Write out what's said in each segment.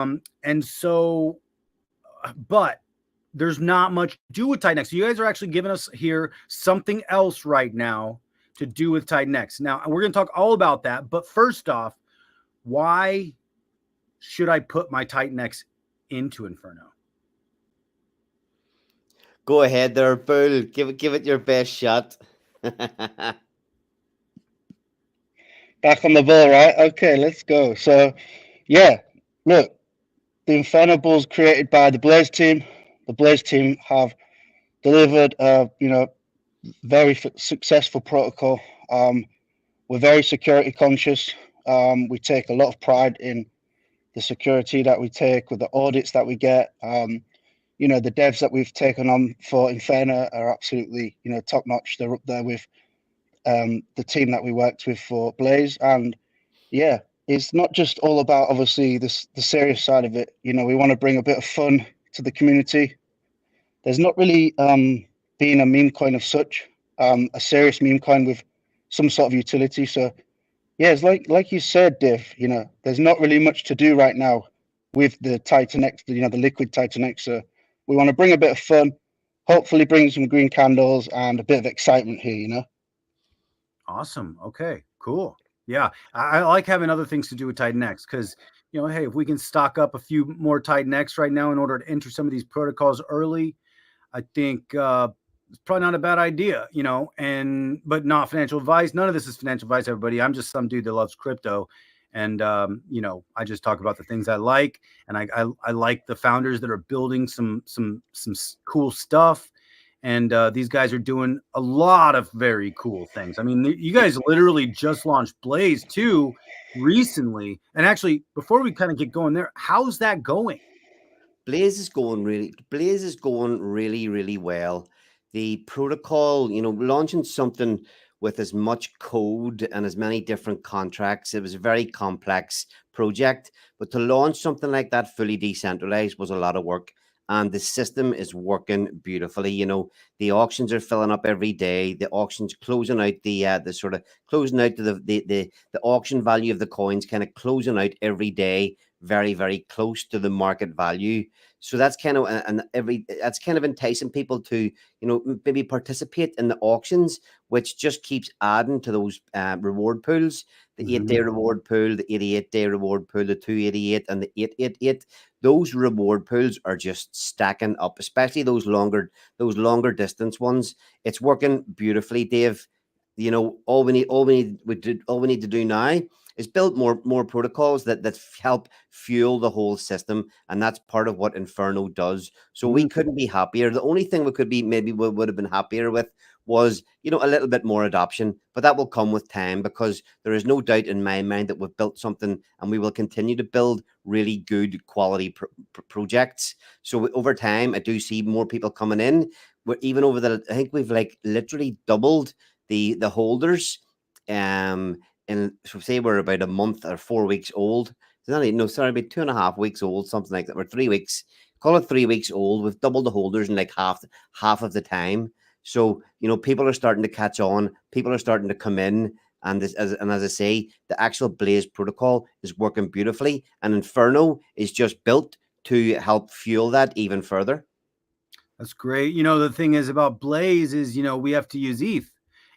And so, but there's not much to do with Titan X. So you guys are actually giving us here something else right now to do with Titan X. Now we're going to talk all about that. But first off, why should I put my Titan X into Inferno? Go ahead there, Bull. Give it your best shot. Back on the ball, right? Okay, let's go. So, yeah, look, the Inferno Bulls created by the Blaze team. The Blaze team have delivered, very successful protocol. We're very security conscious. We take a lot of pride in the security that we take with the audits that we get. The devs that we've taken on for Inferno are absolutely, top notch. They're up there with the team that we worked with for Blaze. And yeah, it's not just all about obviously the serious side of it. We want to bring a bit of fun to the community. There's not really being a meme coin of such, a serious meme coin with some sort of utility. So yeah, it's like you said, Div. There's not really much to do right now with the Titan X, the liquid Titan X. So we want to bring a bit of fun, hopefully bring some green candles and a bit of excitement here. Awesome. Okay, cool. Yeah, I like having other things to do with Titan X because, hey, if we can stock up a few more Titan X right now in order to enter some of these protocols early, I think it's probably not a bad idea, but not financial advice. None of this is financial advice, everybody. I'm just some dude that loves crypto. And, I just talk about the things I like. And I like the founders that are building some cool stuff. And these guys are doing a lot of very cool things. I mean, you guys literally just launched Blaze too recently. And actually, before we kind of get going there, how's that going? Blaze is going really, really well. The protocol, launching something with as much code and as many different contracts, it was a very complex project. But to launch something like that fully decentralized was a lot of work. And the system is working beautifully. The auctions are filling up every day. The auctions closing out the sort of closing out the auction value of the coins, kind of closing out every day, very, very close to the market value. So that's kind of that's kind of enticing people to maybe participate in the auctions, which just keeps adding to those reward pools. The 8-day reward pool, the 88-day reward pool, the 288 and the 888. Those reward pools are just stacking up, especially those longer distance ones. It's working beautifully, Dave. All we need to do now is build more protocols that help fuel the whole system, and that's part of what Inferno does. So we couldn't be happier. The only thing we could be maybe we would have been happier with was a little bit more adoption, but that will come with time, because there is no doubt in my mind that we've built something, and we will continue to build really good quality projects. So over time, I do see more people coming in. We're even over I think we've like literally doubled the holders. And so say we're about a month or 4 weeks old. About 2.5 weeks old, something like that. We're 3 weeks. Call it 3 weeks old. We've doubled the holders in like half of the time. So people are starting to catch on. People are starting to come in, and as I say, the actual Blaze protocol is working beautifully, and Inferno is just built to help fuel that even further. That's great. The thing is about Blaze is we have to use ETH,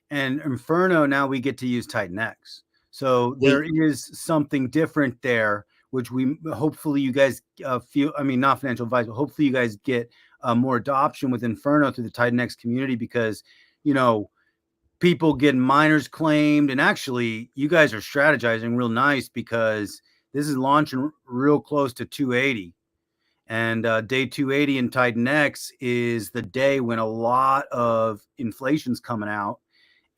and Inferno now we get to use Titan X. So there is something different there, which we hopefully you guys feel. I mean, not financial advice, but hopefully you guys get more adoption with Inferno through the Titan X community, because people getting miners claimed, and actually you guys are strategizing real nice, because this is launching real close to 280. And day 280 in Titan X is the day when a lot of inflation's coming out,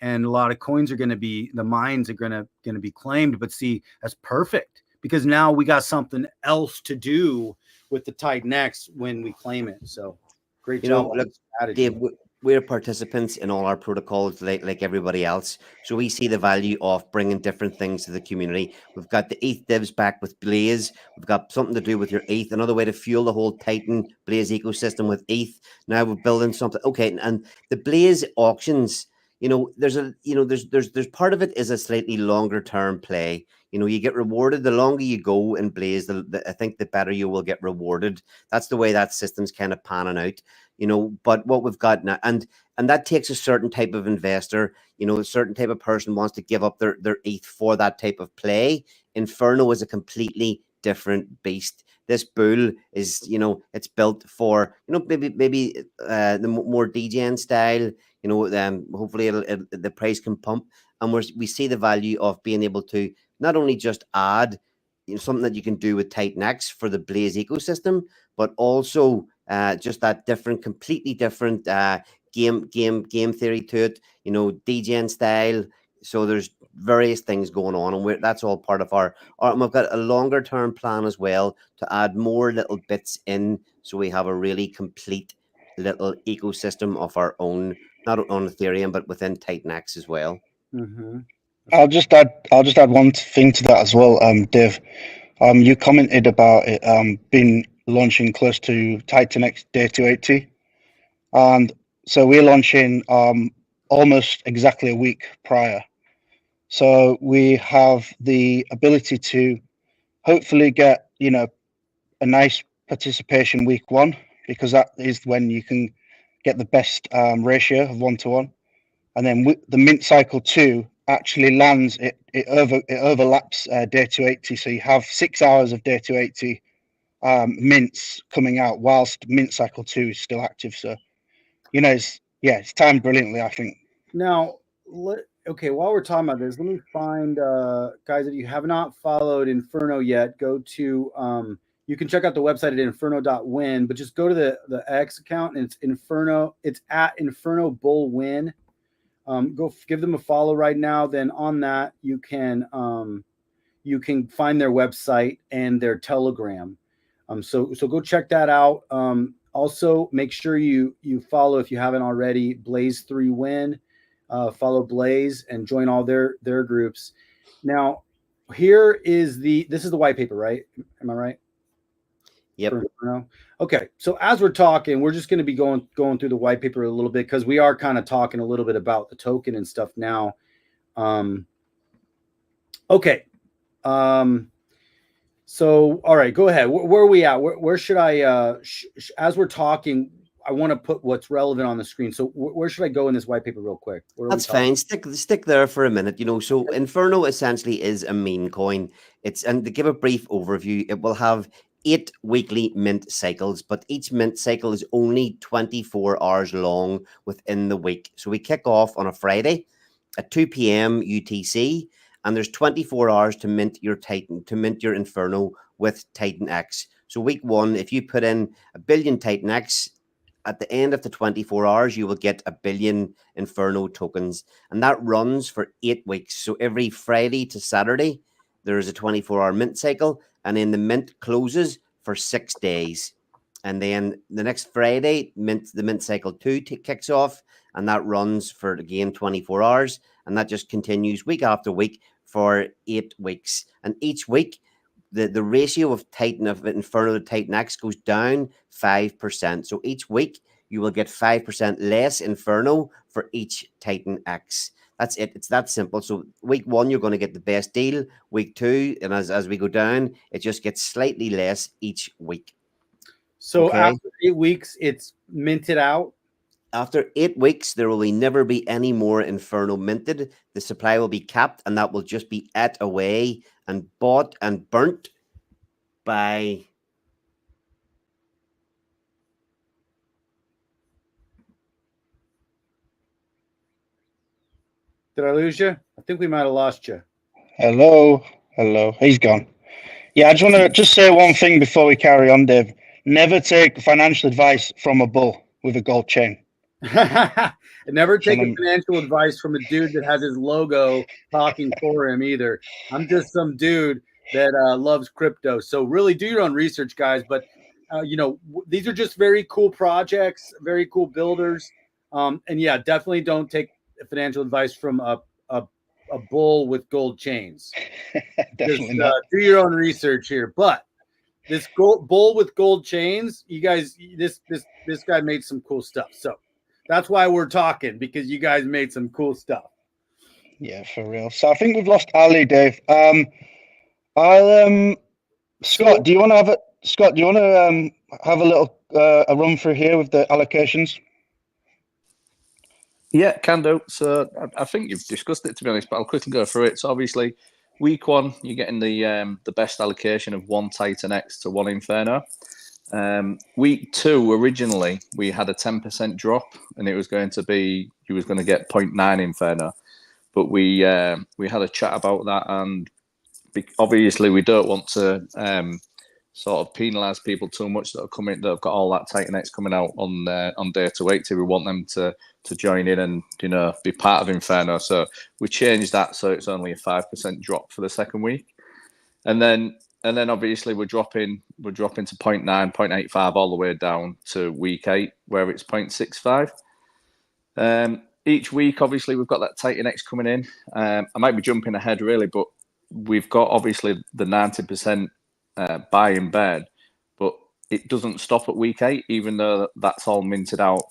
and a lot of coins are going to be, the mines are going to be claimed. But see, that's perfect, because now we got something else to do with the Titan X when we claim it. So great job. Look, Dave, we're participants in all our protocols like everybody else. So we see the value of bringing different things to the community. We've got the ETH divs back with Blaze. We've got something to do with your ETH, another way to fuel the whole Titan Blaze ecosystem with ETH. Now we're building something. Okay, and the Blaze auctions, there's part of it is a slightly longer term play. You get rewarded the longer you go in Blaze. I think the better you will get rewarded. That's the way that system's kind of panning out. But what we've got now, and that takes a certain type of investor. A certain type of person wants to give up their ETH for that type of play. Inferno is a completely different beast. This bull is, it's built for, maybe the more DJing style. Hopefully the price can pump, and we see the value of being able to not only just add something that you can do with Titan X for the Blaze ecosystem, but also just that completely different game theory to it. DJing style. So there's various things going on, and that's all part of our. And we've got a longer term plan as well to add more little bits in, so we have a really complete little ecosystem of our own, not on Ethereum, but within Titan X as well. Mm-hmm. I'll just add one thing to that as well, Dave. You commented about it being launching close to Titan X Day 280, and so we're launching almost exactly a week prior. So we have the ability to hopefully get a nice participation week one, because that is when you can get the best ratio of 1-to-1, and then the mint cycle 2 actually lands it overlaps Day 280, so you have 6 hours of Day 280 mints coming out whilst mint cycle 2 is still active. So it's timed brilliantly, I think. Now, okay, while we're talking about this, let me find guys, if you have not followed Inferno yet, go to you can check out the website at inferno.win, but just go to the X account, and it's Inferno. It's at Inferno Bull Win. Go give them a follow right now. Then on that, you can find their website and their Telegram. So go check that out. Also, make sure you follow, if you haven't already, Blaze3Win. Follow Blaze and join all their groups. Now, this is the white paper, right? Am I right? Yep. Okay. So as we're talking, we're just going to be going through the white paper a little bit, because we are kind of talking a little bit about the token and stuff now. Okay. So, all right, go ahead. Where are we at? Where should I, as we're talking, I want to put what's relevant on the screen. So where should I go in this white paper real quick? That's fine. Stick there for a minute. So Inferno essentially is a meme coin. And to give a brief overview, it will have 8 weekly mint cycles, but each mint cycle is only 24 hours long within the week. So we kick off on a Friday at 2 p.m. UTC, and there's 24 hours to mint your Inferno with Titan X. So week 1, if you put in 1 billion Titan X, at the end of the 24 hours, you will get 1 billion Inferno tokens, and that runs for 8 weeks. So every Friday to Saturday, there is a 24-hour mint cycle, and then the mint closes for 6 days. And then the next Friday, the mint cycle 2 kicks off, and that runs for, again, 24 hours. And that just continues week after week for 8 weeks. And each week, the ratio of Inferno to Titan X goes down 5%. So each week, you will get 5% less Inferno for each Titan X. That's it. It's that simple. So week 1, you're going to get the best deal. Week 2, and as we go down, it just gets slightly less each week. So after 8 weeks, it's minted out? After 8 weeks, there will never be any more Inferno minted. The supply will be capped, and that will just be ate away and bought and burnt by... Did I lose you? I think we might have lost you. Hello. He's gone. Yeah, I just want to say one thing before we carry on, Dave. Never take financial advice from a bull with a gold chain. Never take financial advice from a dude that has his logo talking for him either. I'm just some dude that loves crypto. So really do your own research, guys. But, these are just very cool projects, very cool builders. And yeah, definitely don't take financial advice from a bull with gold chains. Definitely just not. Do your own research here. But this bull with gold chains, you guys, this guy made some cool stuff. So That's why we're talking, because you guys made some cool stuff. Yeah, for real. So I think we've lost Ali, Dave. Scott, do you want to have a little a run through here with the allocations? Yeah, can do. So I think you've discussed it, to be honest, but I'll quickly go through it. So obviously, week 1, you're getting the best allocation of 1 Titan X to 1 Inferno. Week 2, originally, we had a 10% drop, and it was going to be, you was going to get 0.9 Inferno. But we had a chat about that, and obviously we don't want to sort of penalise people too much that are coming, that have got all that Titan X coming out on day 280. We want them to join in and be part of Inferno. So we changed that so it's only a 5% drop for the second week, and then obviously we're dropping to 0.9, 0.85 all the way down to week 8 where it's 0.65. Each week, obviously, we've got that Titan X coming in. I might be jumping ahead, really, but we've got, obviously, the 90% buy in bed, but it doesn't stop at week 8, even though that's all minted out.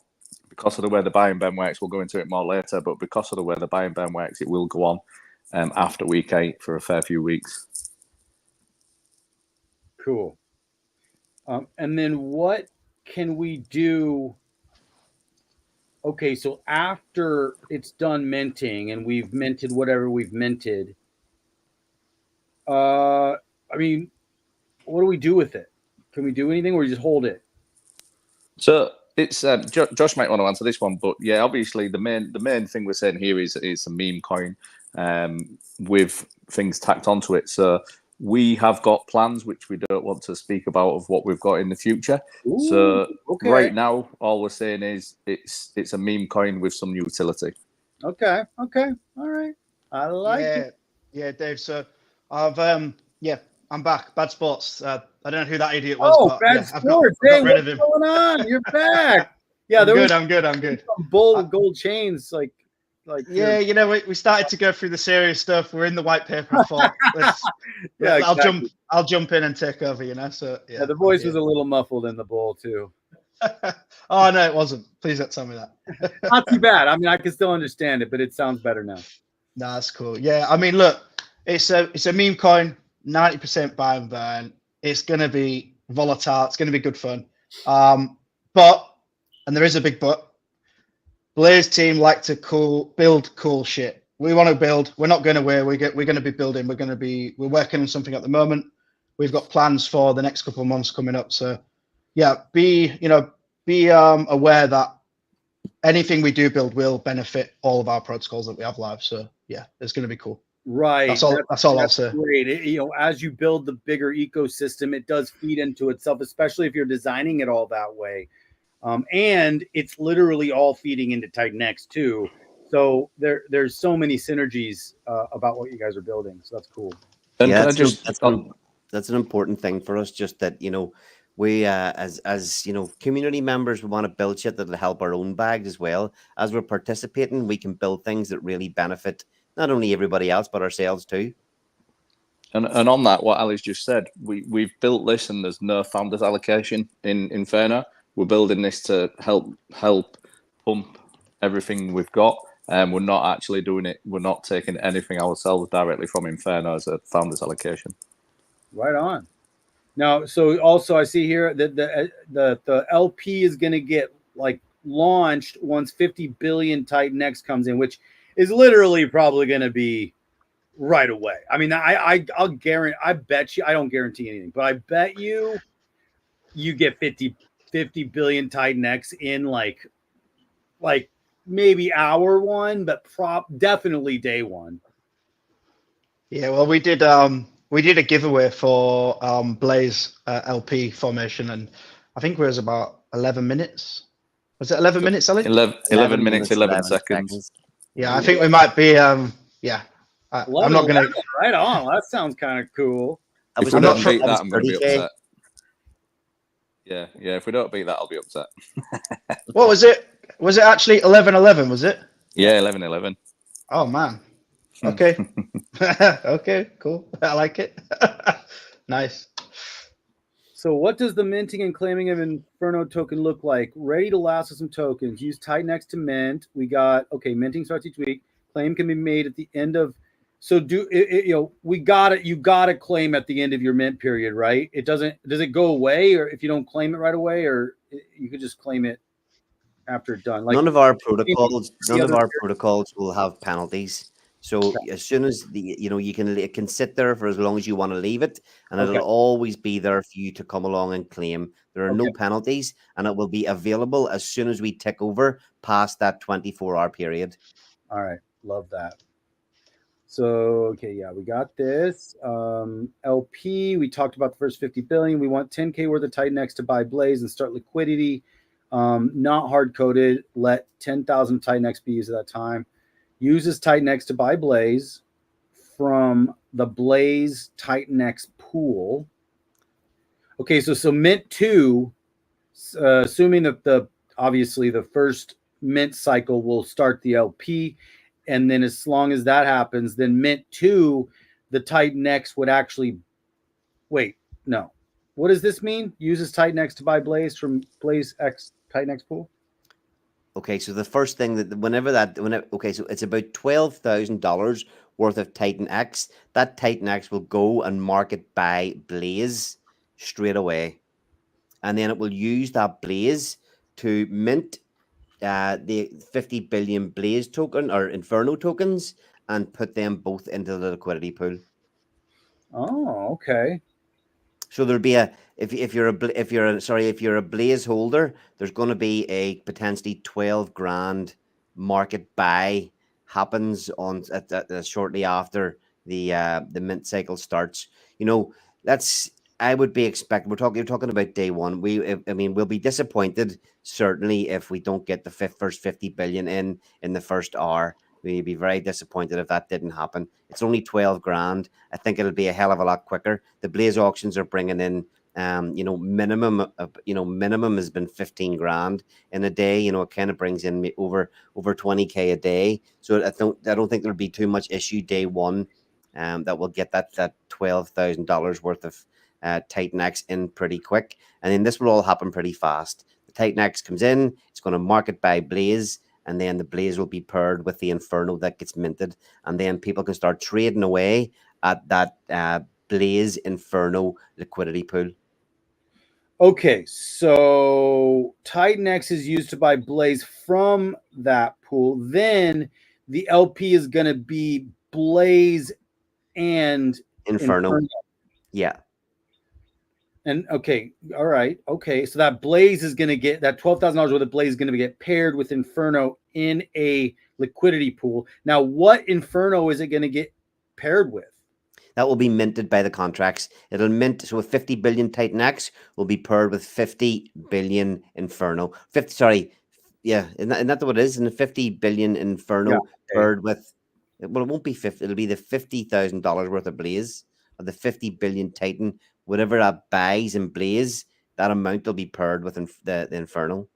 Because of the way the buy in bed works, we'll go into it more later, but because of the way the buy in bed works, it will go on after week 8 for a fair few weeks. Cool. And then what can we do? Okay, so after it's done minting and we've minted whatever we've minted, I mean, what do we do with it? Can we do anything, or we just hold it? So it's Josh might want to answer this one, but yeah, obviously the main thing we're saying here is a meme coin with things tacked onto it. So we have got plans which we don't want to speak about of what we've got in the future. Ooh, so okay. Right now, all we're saying is it's a meme coin with some utility. Okay, all right. I like it. Yeah, Dave. So I've I'm back. Bad Sports. I don't know who that idiot was. But Bad Sports. Hey, what's going on? You're back. Yeah, I'm good. Some bull gold chains, like. Yeah, we started to go through the serious stuff. We're in the white paper. I thought, yeah, exactly. I'll jump in and take over. So yeah, the voice was a little muffled in the bowl too. Oh no, it wasn't. Please don't tell me that. Not too bad. I mean, I can still understand it, but it sounds better now. Nah, that's cool. Yeah, I mean, look, it's a meme coin, 90% buy and burn. It's gonna be volatile. It's gonna be good fun. But, and there is a big but, Blaze team like to build cool shit. We want to build. We're not going away. We're going to be building. We're working on something at the moment. We've got plans for the next couple of months coming up. So, yeah, be aware that anything we do build will benefit all of our protocols that we have live. So, yeah, it's going to be cool. Right. That's all I'll say. Great. As you build the bigger ecosystem, it does feed into itself, especially if you're designing it all that way. And it's literally all feeding into Titan X too. So there's so many synergies about what you guys are building. So that's cool. And yeah, that's an important thing for us. Just that we as community members, we want to build shit that'll help our own bags as well. As we're participating, we can build things that really benefit not only everybody else but ourselves too. And on that, what Ali's just said, we've built this, and there's no founders allocation in Inferno. We're building this to help pump everything we've got. We're not actually doing it. We're not taking anything ourselves directly from Inferno as a founders allocation. Right on. Now, so also I see here that the LP is going to get launched once 50 billion Titan X comes in, which is literally probably going to be right away. I mean, I'll guarantee. I bet you. I don't guarantee anything, but I bet you get 50 billion Titan X in like maybe hour one, but definitely day one. Yeah, well, we did a giveaway for Blaze LP formation, and I think it was about 11 minutes. Was it 11 minutes, Ali? 11 minutes, 11 seconds. Yeah, I think we might be. I'm not gonna. Right on. That sounds kind of cool. If we don't beat that, I'm going to be upset. Yeah. If we don't beat that, I'll be upset. What was it? Was it actually 11:11? Was it? Yeah, 11:11. Oh man. Okay. Okay. Cool. I like it. Nice. So what does the minting and claiming of Inferno token look like? Ready to last with some tokens. Use Titan X to mint. We got, okay, minting starts each week. Claim can be made at the end of, so we got it. You got to claim at the end of your mint period, right? Does it go away, or if you don't claim it right away, or you could just claim it after it's done? Like none of our protocols will have penalties. So as soon as it can sit there for as long as you want to leave it, and it'll always be there for you to come along and claim. There are no penalties, and it will be available as soon as we tick over past that 24-hour period. All right, love that. So, okay, yeah, we got this. LP, we talked about the first 50 billion. We want 10K worth of Titan X to buy Blaze and start liquidity. Not hard-coded. Let 10,000 Titan X be used at that time. Uses Titan X to buy Blaze from the Blaze Titan X pool. Okay, so mint 2, assuming that obviously the first mint cycle will start the LP, and then as long as that happens, then mint 2, the Titan X would actually wait. No, what does this mean? Uses Titan X to buy Blaze from Blaze X Titan X pool. Okay, so the first thing so it's about $12,000 worth of Titan X. That Titan X will go and market buy Blaze straight away, and then it will use that Blaze to mint the 50 billion Blaze token or Inferno tokens and put them both into the liquidity pool. Oh, okay. So there'll be if you're a Blaze holder, there's going to be a potentially 12 grand market buy happens on shortly after the mint cycle starts. I would be expecting. You're talking about day one. We'll be disappointed certainly if we don't get the first 50 billion in the first hour. We'd be very disappointed if that didn't happen. It's only 12 grand. I think it'll be a hell of a lot quicker. The Blaze auctions are bringing in, minimum has been 15 grand in a day. It kind of brings in over 20K a day. So I don't think there'll be too much issue day one. That will get that $12,000 worth of Titan X in pretty quick, and then this will all happen pretty fast. The Titan X comes in, it's going to market by Blaze, and then the Blaze will be paired with the Inferno that gets minted, and then people can start trading away at that Blaze Inferno liquidity pool. Okay, so Titan X is used to buy Blaze from that pool. Then the LP is going to be Blaze and Inferno. Yeah. And okay, all right, okay. So that Blaze is going to get that $12,000 worth of Blaze is going to get paired with Inferno in a liquidity pool. Now, what Inferno is it going to get paired with? That will be minted by the contracts. It'll mint, so a 50 billion Titan X will be paired with 50 billion Inferno. Isn't that what it is? And the 50 billion Inferno paired with, well, it won't be 50. It'll be the $50,000 worth of Blaze, or the 50 billion Titan. Whatever that buys in Blaze, that amount will be paired with the Inferno.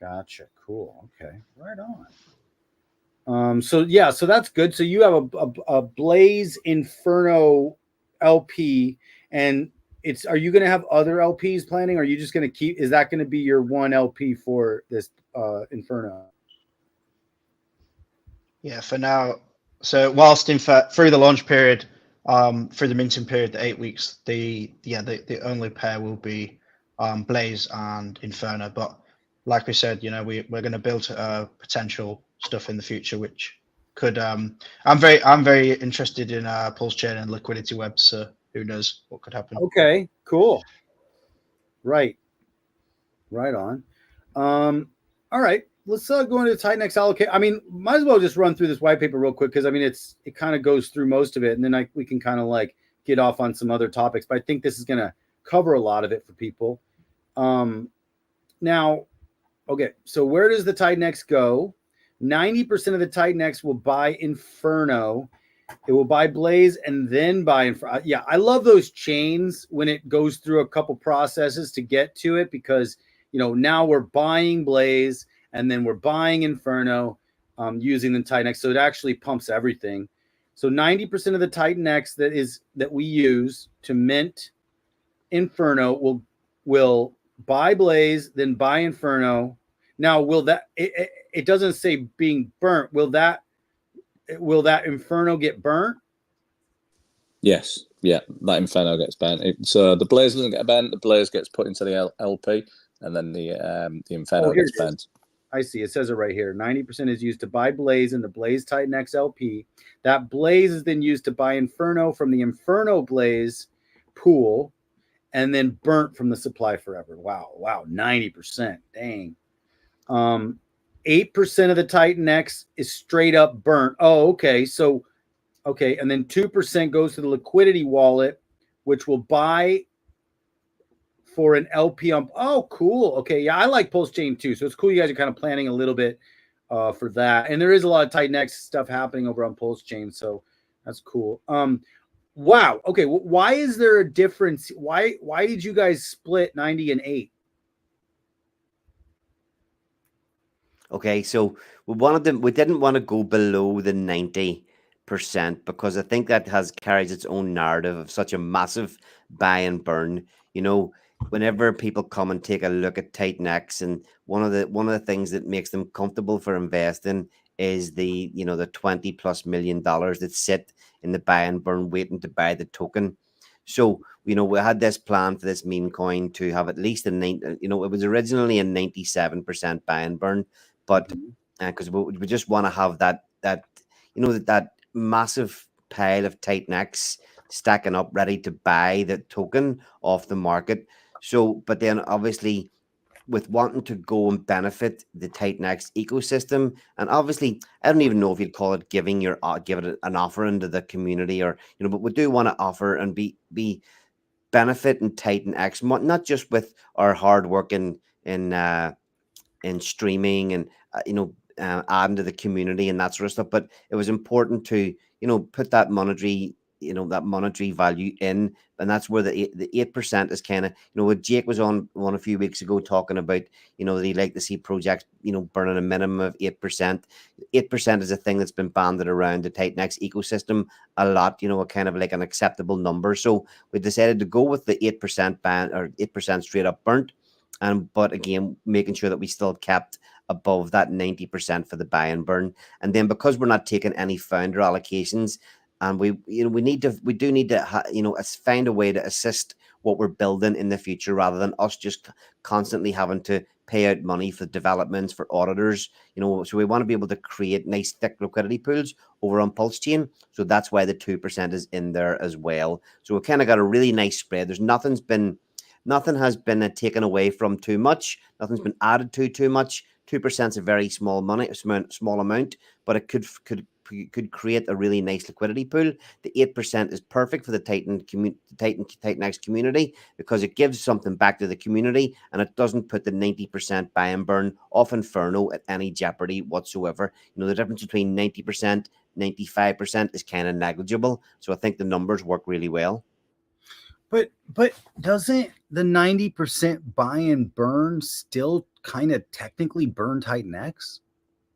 Gotcha. Cool. Okay. Right on. So that's good. So you have a Blaze Inferno LP, and are you going to have other LPs planning? Or are you just going to is that going to be your one LP for this Inferno? Yeah, for now. So whilst through the launch period, through the minting period, the 8 weeks, the only pair will be Blaze and Inferno. But like we said, we're going to build potential stuff in the future, which could. I'm very interested in Pulse Chain and Liquidity Web. So who knows what could happen? Okay, cool. Right on. All right. Let's go into the Titan X allocate. I mean, might as well just run through this white paper real quick, because I mean it kind of goes through most of it, and then we can kind of like get off on some other topics. But I think this is going to cover a lot of it for people. Now, okay, so where does the Titan X go? 90% of the Titan X will buy Inferno. It will buy Blaze and then buy Inferno. Yeah, I love those chains when it goes through a couple processes to get to it, because now we're buying Blaze and then we're buying Inferno using the Titan X. So it actually pumps everything. So 90% of the Titan X that we use to mint Inferno will buy Blaze, then buy Inferno. Now, will that it doesn't say being burnt? Will that Inferno get burnt? Yes, yeah, that Inferno gets burnt. So the Blaze doesn't get burnt. The Blaze gets put into the LP, and then the Inferno here gets it is. burnt. I see. It says it right here. 90% is used to buy Blaze in the Blaze Titan X LP. That Blaze is then used to buy Inferno from the Inferno Blaze pool, and then burnt from the supply forever. Wow, 90%. Dang. 8% of the Titan X is straight up burnt. Oh, okay. So, okay. And then 2% goes to the liquidity wallet, which will buy for an LP. Oh, cool. Okay. Yeah, I like Pulse Chain too. So it's cool you guys are kind of planning a little bit for that. And there is a lot of Titan X stuff happening over on Pulse Chain. So that's cool. Wow. Okay. Why is there a difference? Why did you guys split 90 and 8? Okay, so we didn't want to go below the 90% because I think that carries its own narrative of such a massive buy and burn. You know, whenever people come and take a look at Titan X, and one of the things that makes them comfortable for investing is the $20+ million that sit in the buy and burn waiting to buy the token. So, we had this plan for this meme coin to have at least it was originally a 97% buy and burn, but because we just want to have that massive pile of Titan X stacking up ready to buy the token off the market. So, but then obviously with wanting to go and benefit the Titan X ecosystem, and obviously I don't even know if you'd call it give it an offering to the community, or but we do want to offer and be benefiting Titan X, not just with our hard work in streaming and adding to the community and that sort of stuff, but it was important to put that monetary value in, and that's where the 8% is kind of what Jake was on a few weeks ago talking about, that he like to see projects burning a minimum of 8%. 8% is a thing that's been banded around the Titan X ecosystem a lot, a kind of like an acceptable number. So we decided to go with the 8% ban, or 8% straight up burnt. But again, making sure that we still kept above that 90% for the buy and burn. And then because we're not taking any founder allocations, and we do need to find a way to assist what we're building in the future, rather than us just constantly having to pay out money for developments, for auditors. So we want to be able to create nice thick liquidity pools over on Pulse Chain. So that's why the 2% is in there as well. So we kind of got a really nice spread. Nothing has been taken away from too much. Nothing's been added to too much. 2% is a very small amount, but it could create a really nice liquidity pool. The 8% is perfect for the Titan X community, because it gives something back to the community, and it doesn't put the 90% buy and burn off Inferno at any jeopardy whatsoever. The difference between 90%, 95% is kind of negligible. So I think the numbers work really well. But doesn't the 90% buy and burn still kind of technically burn Titan X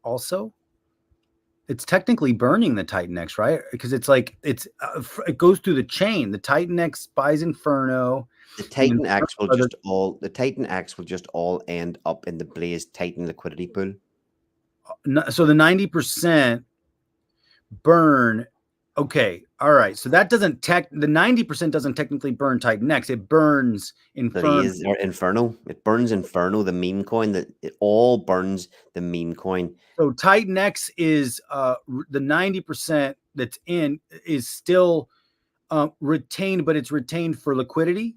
also? It's technically burning the Titan X, right? Because it's like it goes through the chain. The Titan X buys Inferno. The Titan X will just all end up in the Blaze Titan liquidity pool. So the 90% burn. Okay, all right. So that doesn't the 90% doesn't technically burn Titan X. It burns Inferno. It burns Inferno, the meme coin. That it all burns the meme coin. So Titan X is the 90% that's in is still retained, but it's retained for liquidity.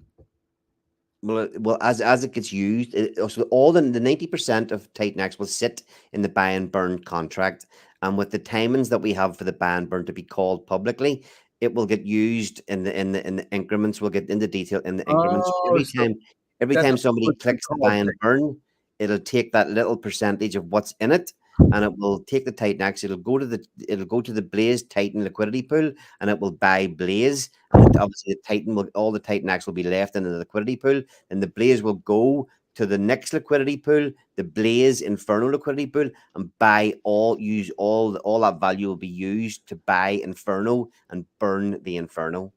Well, as it gets used, so all the 90% of Titan X will sit in the buy and burn contract, and with the timings that we have for the buy and burn to be called publicly, it will get used in the increments. We'll get into detail in the increments. Every time somebody clicks the buy and burn, it'll take that little percentage of what's in it, and it will take the Titan X. It'll go to the Blaze Titan liquidity pool, and it will buy Blaze. And obviously, all the Titan X will be left in the liquidity pool, and the Blaze will go to the next liquidity pool, the Blaze Inferno liquidity pool, and all that value will be used to buy Inferno and burn the Inferno.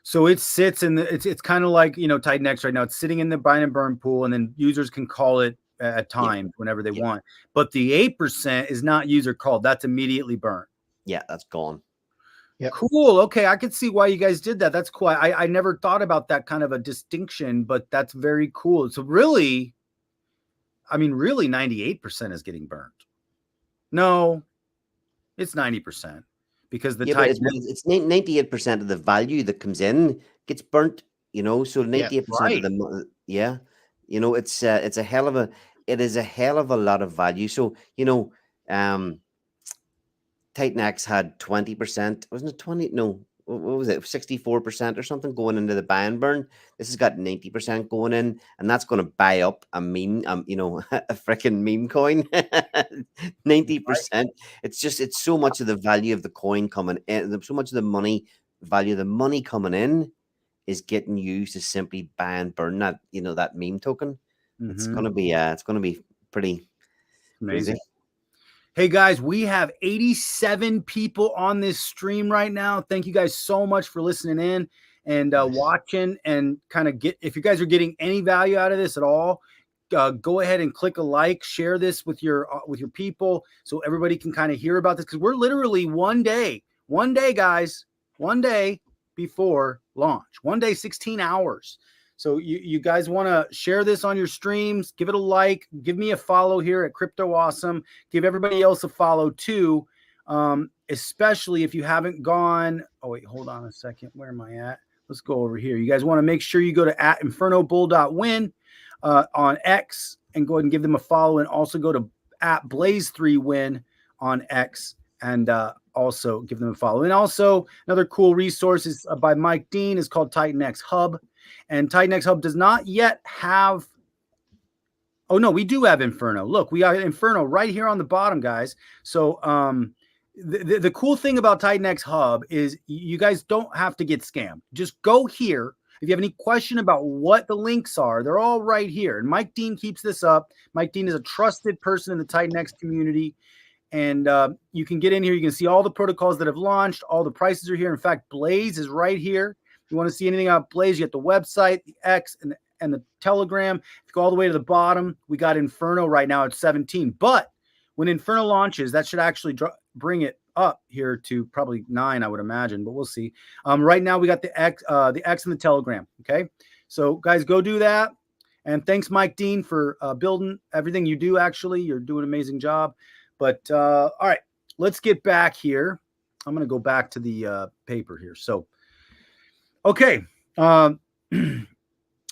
So it sits in the, it's kind of like, Titan X right now. It's sitting in the bind and burn pool, and then users can call it at times whenever they want. But the 8% is not user called. That's immediately burnt. Yeah, that's gone. Yep. Cool. Okay, I could see why you guys did that. That's cool. I never thought about that kind of a distinction, but that's very cool. So really, 98% is getting burnt. No, it's 90%. Because the but it's 98% of the value that comes in gets burnt, so 98% of the it's a hell of a lot of value. So Titan X had 20%, wasn't it 20? No, what was it, 64% or something going into the buy and burn. This has got 90% going in, and that's going to buy up a meme, a freaking meme coin. 90%. It's so much of the value of the coin coming in, so much of the value of the money coming in is getting used to simply buy and burn that, that meme token. It's gonna be pretty amazing. Crazy. Hey guys, we have 87 people on this stream right now. Thank you guys so much for listening in and watching, and kind of if you guys are getting any value out of this at all, go ahead and click a like, share this with your people so everybody can kind of hear about this, because we're literally one day guys, one day before launch, 16 hours. So you guys want to share this on your streams, give it a like, give me a follow here at Crypto Awesome, give everybody else a follow too, especially if you haven't gone. Oh, wait, hold on a second. Where am I at? Let's go over here. You guys want to make sure you go to @infernobull.win on X and go ahead and give them a follow, and also go to @blaze3win on X and also give them a follow. And also another cool resource is by Mike Dean, is called Titan X Hub. And Titan X Hub does not yet have. Oh no, we do have Inferno. Look, we got Inferno right here on the bottom, guys. So the cool thing about Titan X Hub is you guys don't have to get scammed. Just go here. If you have any question about what the links are, they're all right here. And Mike Dean keeps this up. Mike Dean is a trusted person in the Titan X community. And you can get in here. You can see all the protocols that have launched. All the prices are here. In fact, Blaze is right here. If you want to see anything about Blaze, you get the website, the X, and the Telegram. If you go all the way to the bottom, we got Inferno right now at 17. But when Inferno launches, that should actually bring it up here to probably 9, I would imagine. But we'll see. Right now, we got the X and the Telegram. Okay, so guys, go do that. And thanks, Mike Dean, for building everything you do. Actually, you're doing an amazing job. But all right, let's get back here. I'm going to go back to the paper here. So. Okay,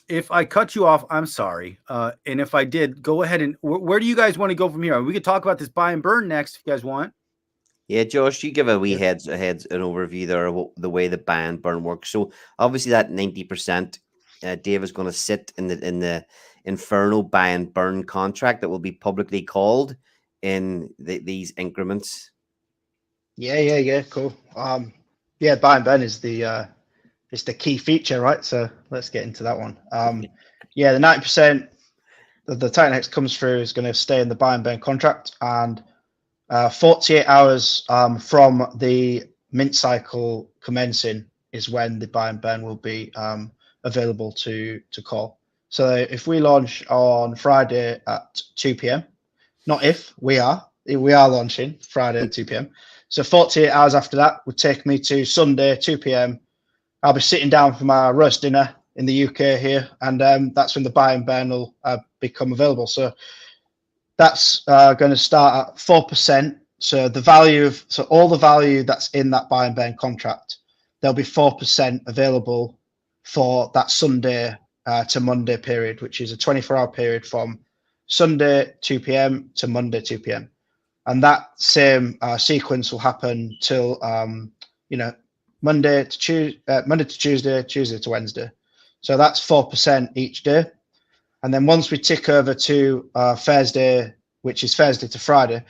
if I cut you off, I'm sorry. And if I did, go ahead and where do you guys want to go from here? We could talk about this buy and burn next if you guys want. Yeah, Josh, you give a wee heads an overview there of the way the buy and burn works. So obviously that 90%, Dave is going to sit in the Inferno buy and burn contract that will be publicly called in these increments. Yeah, cool. Yeah, buy and burn is the key feature, right? So let's get into that one. Yeah, the 90% of the Titan X comes through is going to stay in the buy and burn contract, and 48 hours from the mint cycle commencing is when the buy and burn will be available to call. So if we launch on Friday at 2 p.m., not if, we are launching Friday at 2 p.m. So 48 hours after that would take me to Sunday, 2 p.m. I'll be sitting down for my roast dinner in the UK here, and that's when the buy and burn will become available. So that's going to start at 4%. So all the value that's in that buy and burn contract, there'll be 4% available for that Sunday to Monday period, which is a 24-hour period from Sunday 2 p.m. to Monday 2 p.m. And that same sequence will happen till Monday to Tuesday, Tuesday to Wednesday. So that's 4% each day. And then once we tick over to Thursday, which is Thursday to Friday,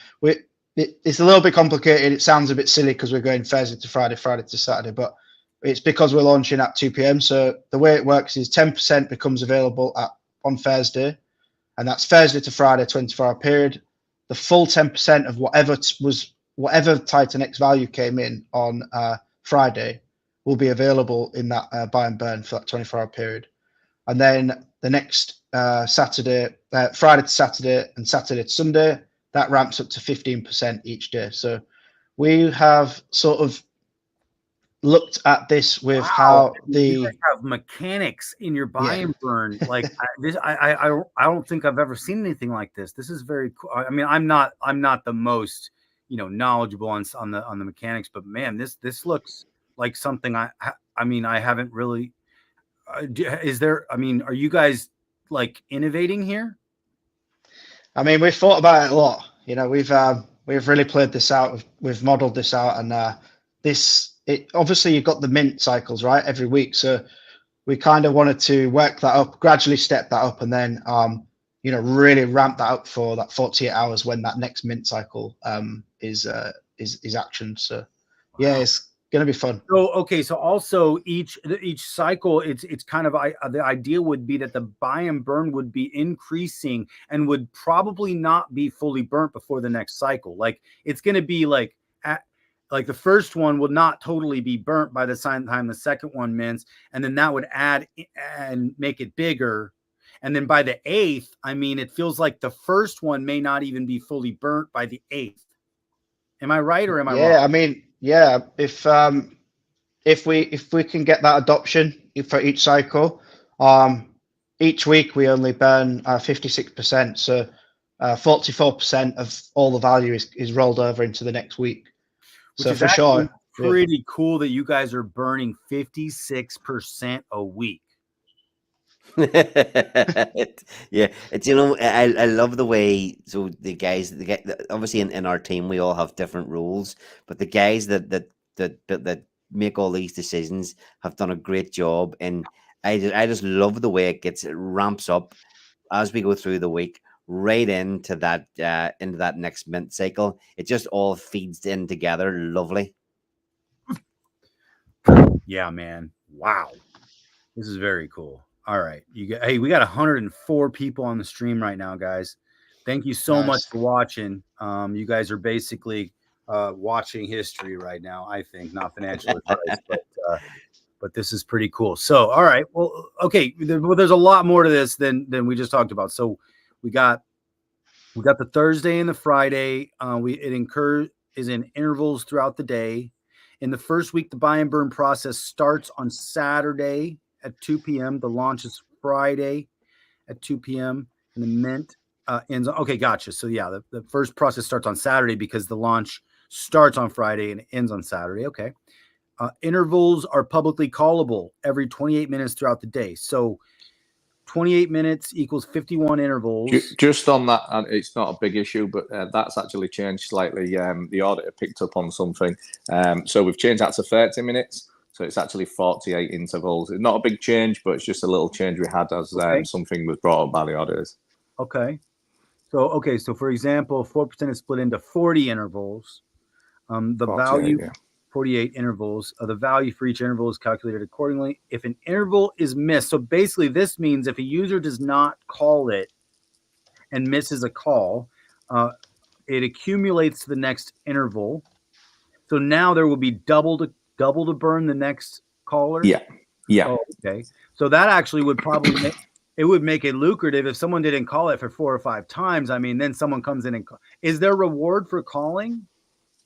it's a little bit complicated. It sounds a bit silly because we're going Thursday to Friday, Friday to Saturday, but it's because we're launching at 2 p.m. So the way it works is 10% becomes available on Thursday, and that's Thursday to Friday, 24-hour period. The full 10% of whatever Titan X value came in on Friday will be available in that buy and burn for that 24-hour period. And then the next Friday to Saturday and Saturday to Sunday, that ramps up to 15% each day. So we have sort of looked at this with how you guys have mechanics in your buy and burn. Like I don't think I've ever seen anything like this. This is very cool. I mean, I'm not the most, you know, knowledgeable on the mechanics, but man, this looks like something I mean, I haven't really. Is there? I mean, are you guys like innovating here? I mean, we've thought about it a lot. You know, we've really played this out. We've modeled this out, and obviously you've got the mint cycles, right, every week. So we kind of wanted to work that up, gradually step that up, and then you know, really ramp that up for that 48 hours when that next mint cycle is actioned. So yeah, it's gonna be fun. So okay, so also each cycle, it's kind of the idea would be that the buy and burn would be increasing and would probably not be fully burnt before the next cycle. Like it's going to be like the first one will not totally be burnt by the time the second one mints, and then that would add and make it bigger. And then by the 8th, I mean, it feels like the first one may not even be fully burnt by the 8th. Am I right or am I wrong? Yeah, I mean, yeah, if we can get that adoption for each cycle, each week we only burn 56%, so 44% of all the value is rolled over into the next week. Which so is for sure, pretty cool that you guys are burning 56% a week. Yeah, it's, you know, I love the way, so the guys obviously in our team we all have different rules, but the guys that make all these decisions have done a great job, and I just love the way it ramps up as we go through the week right into that next mint cycle. It just all feeds in together lovely. Yeah, man. Wow. This is very cool. All right. Hey, we got 104 people on the stream right now, guys. Thank you so much for watching. You guys are basically watching history right now, I think, not financial advice, but this is pretty cool. So, all right. Well, okay. There's a lot more to this than we just talked about. So we got the Thursday and the Friday. It is in intervals throughout the day. In the first week, the buy and burn process starts on Saturday at 2 p.m. The launch is Friday at 2 p.m. and the mint ends. Okay, gotcha. So yeah, the first process starts on Saturday because the launch starts on Friday and ends on Saturday. Okay. Intervals are publicly callable every 28 minutes throughout the day. So 28 minutes equals 51 intervals. Just on that, and it's not a big issue, but that's actually changed slightly. The auditor picked up on something. So we've changed that to 30 minutes. So it's actually 48 intervals. It's not a big change, but it's just a little change we had as something was brought up by the auditors. Okay. So for example, 4% is split into 40 intervals. The value, 48 intervals. The value for each interval is calculated accordingly. If an interval is missed, so basically this means if a user does not call it and misses a call, it accumulates to the next interval. So now there will be double to burn the next caller. Yeah. Oh, okay. So that actually would probably make it lucrative if someone didn't call it for 4 or 5 times. I mean, then someone comes in and is there reward for calling?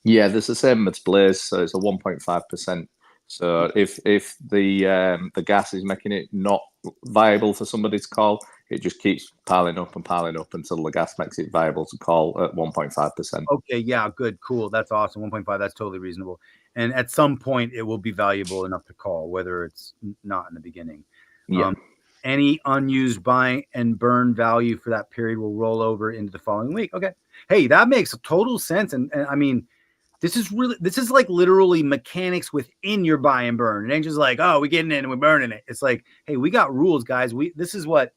Yeah, there's the same as Blaze, so it's a 1.5%. So if the gas is making it not viable for somebody to call, it just keeps piling up until the gas makes it viable to call at 1.5%. Okay, yeah, good, cool. That's awesome. 1.5, that's totally reasonable. And at some point, it will be valuable enough to call, whether it's not in the beginning. Yeah. Any unused buy and burn value for that period will roll over into the following week. Okay. Hey, that makes total sense. And I mean, this is like literally mechanics within your buy and burn. It ain't just like, oh, we're getting in and we're burning it. It's like, hey, we got rules, guys. This is what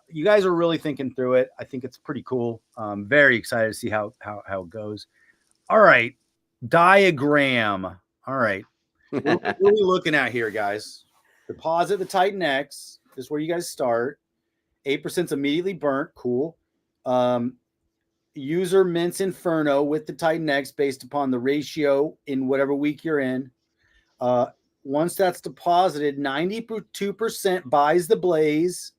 you guys are really thinking through it. I think it's pretty cool. Very excited to see how it goes. All right. Diagram. All right. What are we looking at here, guys? Deposit the Titan X. This is where you guys start. 8% is immediately burnt. Cool. User mints Inferno with the Titan X based upon the ratio in whatever week you're in. once that's deposited, 92% buys the Blaze.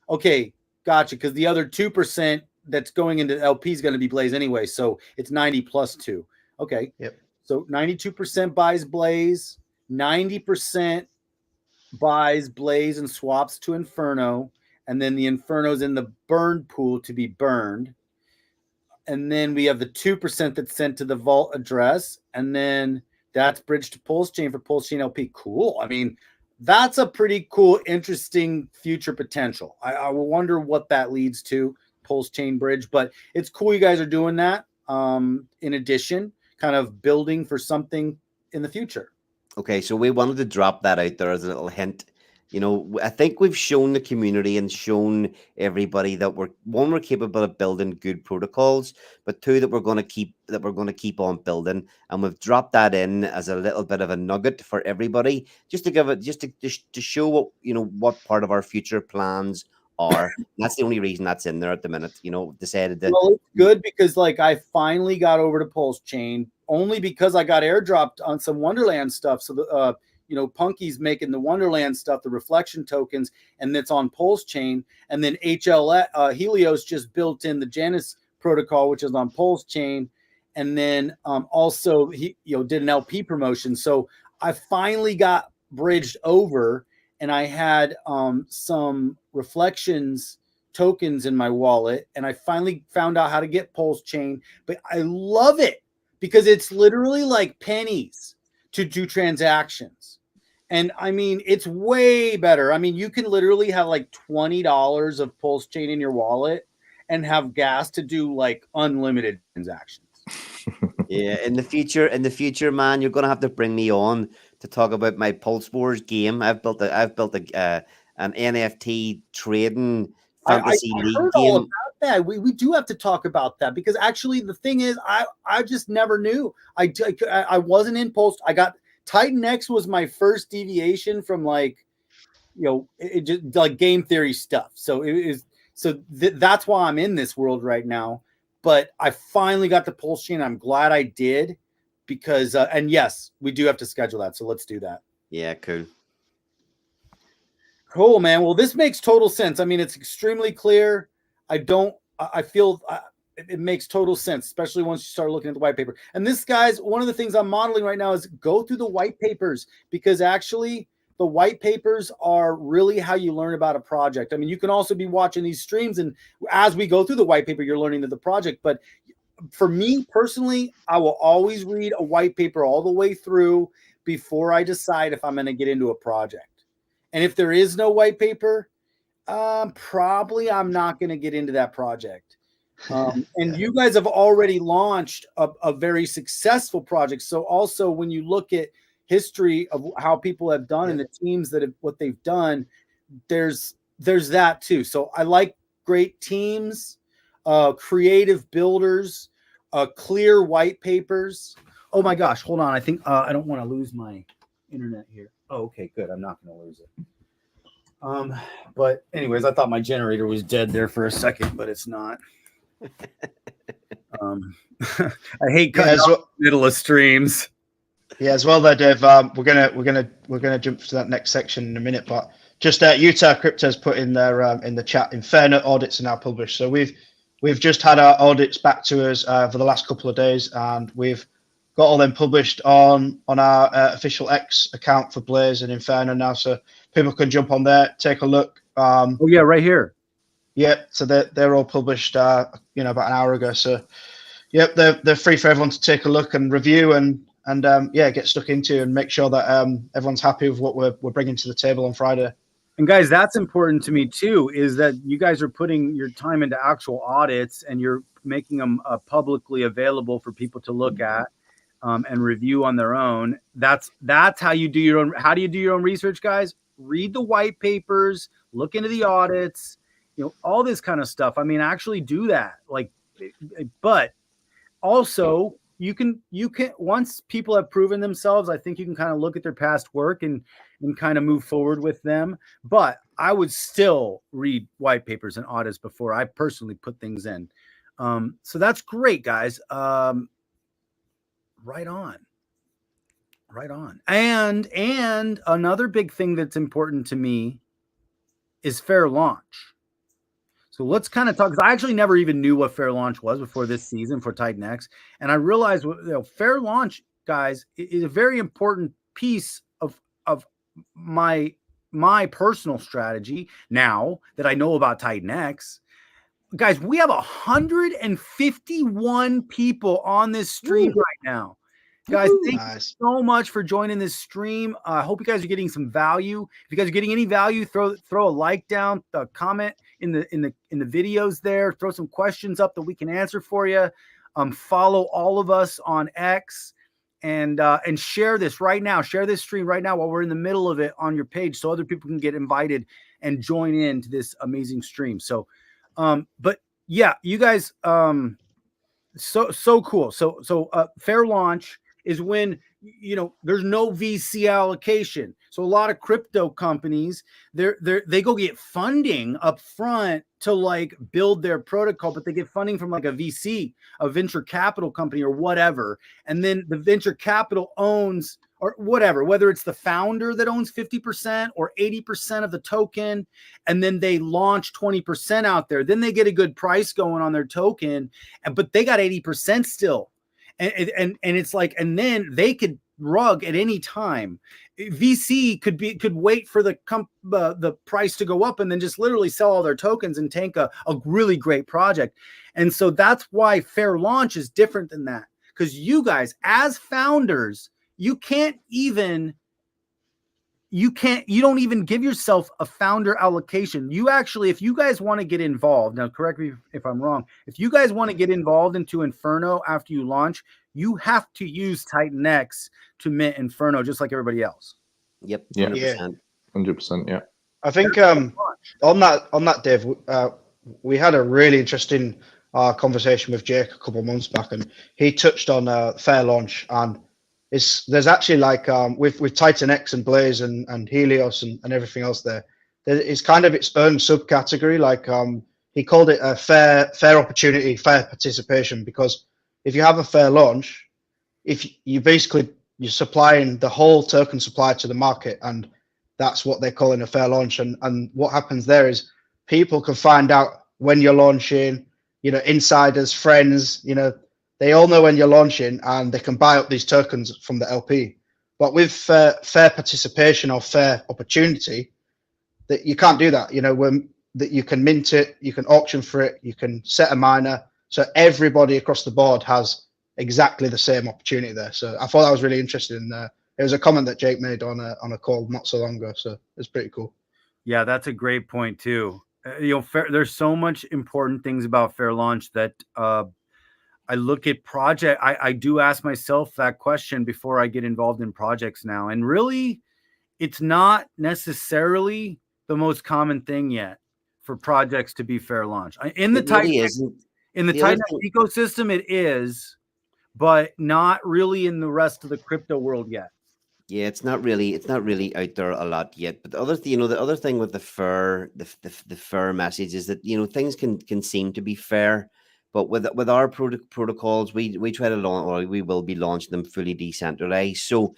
Okay, gotcha. Because the other 2% that's going into LP is going to be Blaze anyway. So it's 90 plus 2. Okay. Yep. So 92% buys Blaze, 90% buys Blaze and swaps to Inferno. And then the Inferno's in the burned pool to be burned. And then we have the 2% that's sent to the vault address. And then that's bridged to Pulse Chain for Pulse Chain LP. Cool. I mean, that's a pretty cool, interesting future potential. I wonder what that leads to, Pulse Chain Bridge. But it's cool you guys are doing that. In addition, kind of building for something in the future. Okay, so we wanted to drop that out there as a little hint. You know, I think we've shown the community and shown everybody that we're capable of building good protocols, but two, that we're going to keep on building, and we've dropped that in as a little bit of a nugget for everybody, just to give it, just to show what part of our future plans are. That's the only reason that's in there at the minute. Decided that. Well, it's good because I finally got over to Pulse Chain only because I got airdropped on some Wonderland stuff. So the Punky's making the Wonderland stuff, the reflection tokens, and it's on Pulse Chain. And then Helios just built in the Janus protocol, which is on Pulse Chain. And then also he did an LP promotion. So I finally got bridged over, and I had some reflections tokens in my wallet, and I finally found out how to get Pulse Chain. But I love it because it's literally like pennies to do transactions. And I mean, it's way better. I mean, you can literally have like $20 of Pulse Chain in your wallet and have gas to do unlimited transactions. Yeah, in the future, man, you're gonna have to bring me on to talk about my Pulse Wars game. I've built an NFT trading fantasy I league heard game. all about that. We do have to talk about that because actually the thing is, I just never knew. I wasn't in Pulse. I got Titan X was my first deviation from it just game theory stuff. So that's why I'm in this world right now. But I finally got the Pulse Chain. I'm glad I did because and yes, we do have to schedule that. So let's do that. Yeah, cool. Cool, man. Well, this makes total sense. I mean, it's extremely clear. I feel it makes total sense, especially once you start looking at the white paper. And this, guys, one of the things I'm modeling right now is go through the white papers, because actually the white papers are really how you learn about a project. I mean, you can also be watching these streams, and as we go through the white paper, you're learning the project. But for me personally, I will always read a white paper all the way through before I decide if I'm going to get into a project. And if there is no white paper, probably I'm not going to get into that project. And you guys have already launched a very successful project. So also when you look at history of how people have done and the teams that have what they've done, there's that too. So I like great teams, creative builders, clear white papers. Oh my gosh, hold on. I think I don't want to lose my internet here. Oh, okay, good. I'm not going to lose it. But anyways, I thought my generator was dead there for a second, but it's not. I hate cutting off the middle of streams. Yeah, as well there, Dave. We're gonna jump to that next section in a minute, but just Utah Crypto's put in there in the chat. Inferno audits are now published, so we've just had our audits back to us for the last couple of days, and we've got all them published on our official X account for Blaze and Inferno now, so people can jump on there, take a look. Oh yeah, right here. Yeah, so they're all published, about an hour ago. So, yep, they're free for everyone to take a look and review and get stuck into and make sure that everyone's happy with what we're bringing to the table on Friday. And guys, that's important to me too, is that you guys are putting your time into actual audits and you're making them publicly available for people to look at and review on their own. That's how you do your own. How do you do your own research, guys? Read the white papers, look into the audits, all this kind of stuff. I mean, actually do that. But also you can once people have proven themselves, I think you can kind of look at their past work and kind of move forward with them. But I would still read white papers and audits before I personally put things in. So that's great, guys. Right on. Right on. And another big thing that's important to me is fair launch. So let's kind of talk, because I actually never even knew what fair launch was before this season for Titan X. And I realized fair launch, guys, is a very important piece of my personal strategy now that I know about Titan X. Guys, we have 151 people on this stream right now. Guys, thank you so much for joining this stream. I hope you guys are getting some value. If you guys are getting any value, throw a like down, a comment in the videos there. Throw some questions up that we can answer for you. Follow all of us on X and share this right now. Share this stream right now while we're in the middle of it on your page, so other people can get invited and join in to this amazing stream. So, but yeah, you guys, so cool. So fair launch is when, you know, there's no VC allocation. So a lot of crypto companies, they go get funding up front to like build their protocol, but they get funding from like a VC, a venture capital company or whatever. And then the venture capital owns, or whatever, whether it's the founder that owns 50% or 80% of the token, and then they launch 20% out there. Then they get a good price going on their token, but they got 80% still. And it's like, and then they could rug at any time. VC could wait for the price to go up and then just literally sell all their tokens and tank a really great project. And so that's why fair launch is different than that, because you guys as founders, you don't even give yourself a founder allocation. You actually, if you guys want to get involved, now correct me if I'm wrong, if you guys want to get involved into Inferno after you launch, you have to use Titan X to mint Inferno just like everybody else. Yep. 100%. 100%. Yeah. I think on that, Dave, we had a really interesting conversation with Jake a couple of months back, and he touched on fair launch, and there's actually like with Titan X and Blaze and Helios and everything else there is kind of its own subcategory. Like he called it a fair opportunity, fair participation, because if you have a fair launch, if you basically you're supplying the whole token supply to the market, and that's what they're calling a fair launch. And what happens there is people can find out when you're launching, you know, insiders, friends, you know, they all know when you're launching, and they can buy up these tokens from the LP. But with fair participation or fair opportunity, that you can't do that. You know, that you can mint it, you can auction for it, you can set a miner, so everybody across the board has exactly the same opportunity there. So I thought that was really interesting. It was a comment that Jake made on a call not so long ago, so it's pretty cool. Yeah, that's a great point too. You know, there's so much important things about fair launch that I look at project. I do ask myself that question before I get involved in projects now, and really, it's not necessarily the most common thing yet for projects to be fair launch. In the Titan ecosystem, it is, but not really in the rest of the crypto world yet. Yeah, it's not really out there a lot yet. But the other thing with the fair message is that, you know, things can seem to be fair, but with our protocols, we try to launch, or we will be launching them fully decentralized. So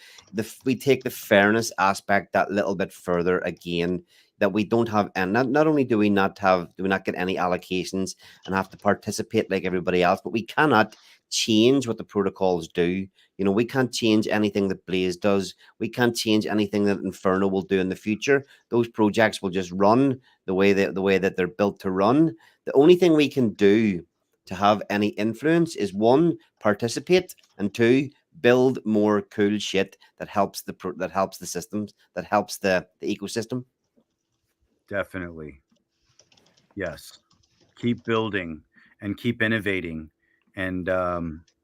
we take the fairness aspect that little bit further again. That we don't have, and not only do we not get any allocations and have to participate like everybody else, but we cannot change what the protocols do. You know, we can't change anything that Blaze does. We can't change anything that Inferno will do in the future. Those projects will just run the way that they're built to run. The only thing we can do to have any influence is, one, participate, and two, build more cool shit that helps the systems, that helps the ecosystem. Definitely. Yes. Keep building and keep innovating, and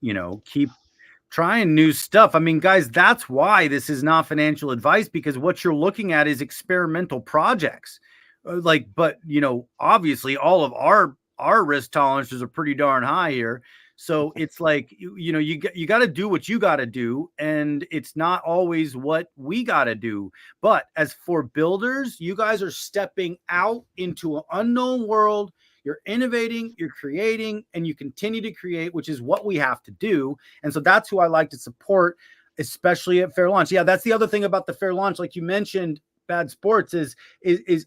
you know, keep trying new stuff. I mean, guys, that's why this is not financial advice, because what you're looking at is experimental projects. But you know, obviously all of our risk tolerances are pretty darn high here. So it's like, you know, you got to do what you got to do, and it's not always what we got to do. But as for builders, you guys are stepping out into an unknown world. You're innovating, you're creating, and you continue to create, which is what we have to do. And so that's who I like to support. especially at fair launch. Yeah, that's the other thing about the fair launch, like you mentioned, Bad Sports, is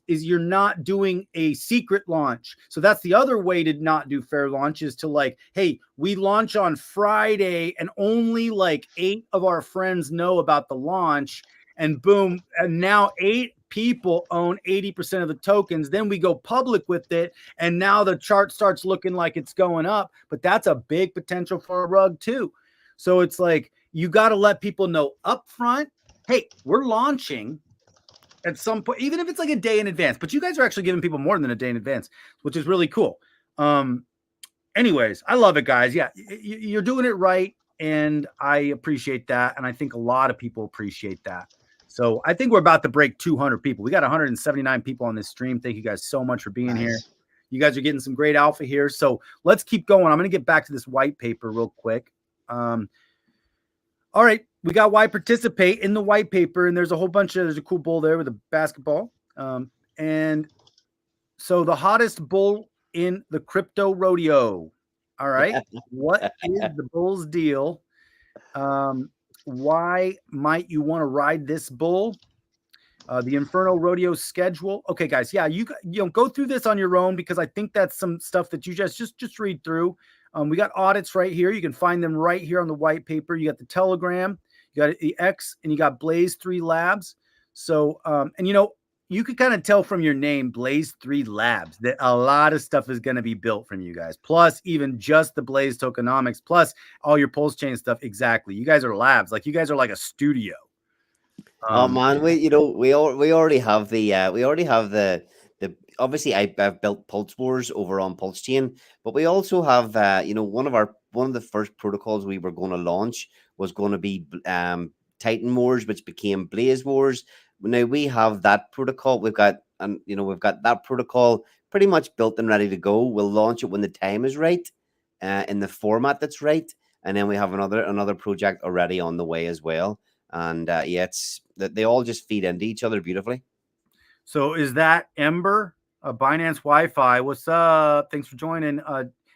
you're not doing a secret launch. So that's the other way to not do fair launch, is to like, hey, we launch on Friday and only like 8 of our friends know about the launch, and boom, and now 8 people own 80% of the tokens. Then we go public with it, and now the chart starts looking like it's going up. But that's a big potential for a rug too. So it's like, you got to let people know up front, hey, we're launching at some point, even if it's like a day in advance. But you guys are actually giving people more than a day in advance, which is really cool. Anyways, I love it, guys. Yeah, you're doing it right, and I appreciate that, and I think a lot of people appreciate that. So I think we're about to break 200 people. We got 179 people on this stream. Thank you guys so much for being here. You guys are getting some great alpha here. So let's keep going. I'm going to get back to this white paper real quick. All right, we got why participate in the white paper, and there's a cool bull there with a basketball. And so the hottest bull in the crypto rodeo. All right, what is the bull's deal? Why might you want to ride this bull? The Inferno Rodeo schedule. Okay, guys, yeah, you go through this on your own, because I think that's some stuff that you just read through. We got audits right here. You can find them right here on the white paper. You got the Telegram, you got the X, and you got Blaze 3 Labs. So, and you could kind of tell from your name, Blaze 3 Labs, that a lot of stuff is going to be built from you guys. Plus, even just the Blaze tokenomics, plus all your pulse chain stuff. Exactly. You guys are labs. Like, you guys are like a studio. Oh man, we already have the obviously I've built Pulse Wars over on Pulse Chain, but we also have one of the first protocols we were going to launch was going to be Titan Wars, which became Blaze Wars. Now we have that protocol. We've got that protocol pretty much built and ready to go. We'll launch it when the time is right, in the format that's right, and then we have another project already on the way as well. And it's that they all just feed into each other beautifully. So is that Ember, Binance Wi-Fi? What's up? Thanks for joining.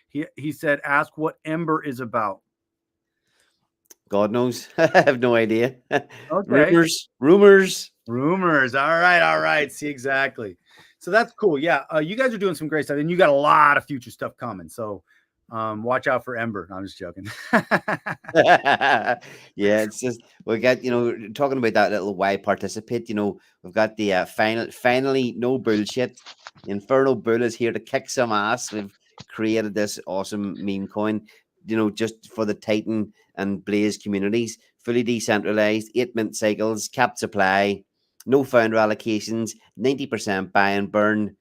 He said, ask what Ember is about. God knows. I have no idea. Okay. Rumors. All right. See, exactly. So that's cool. Yeah. You guys are doing some great stuff, and you got a lot of future stuff coming. So watch out for Ember. No, I'm just joking. Yeah, it's just we got talking about that little why participate. We've got the finally no bullshit. Inferno Bull is here to kick some ass. We've created this awesome meme coin, just for the Titan and Blaze communities, fully decentralized, 8 mint cycles, capped supply, no founder allocations, 90% buy and burn.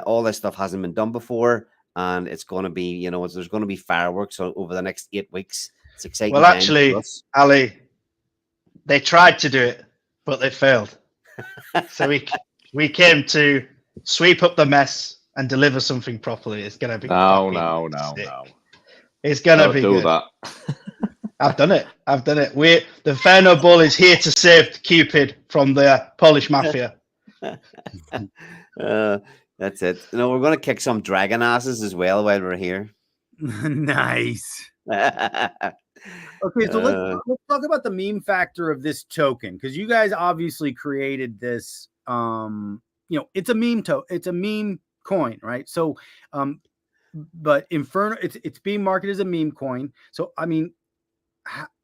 All this stuff hasn't been done before. And it's going to be, there's going to be fireworks over the next 8 weeks. It's exciting. Well, actually, Ali, they tried to do it, but they failed. So we came to sweep up the mess and deliver something properly. It's going to be no. It's going to be do good. That. I've done it. The Inferno Bull is here to save Cupid from the Polish mafia. That's it. We're going to kick some dragon asses as well while we're here. Nice. Okay, so let's talk about the meme factor of this token, because you guys obviously created this. It's a meme it's a meme coin, right? So, but Inferno, it's being marketed as a meme coin. So, I mean,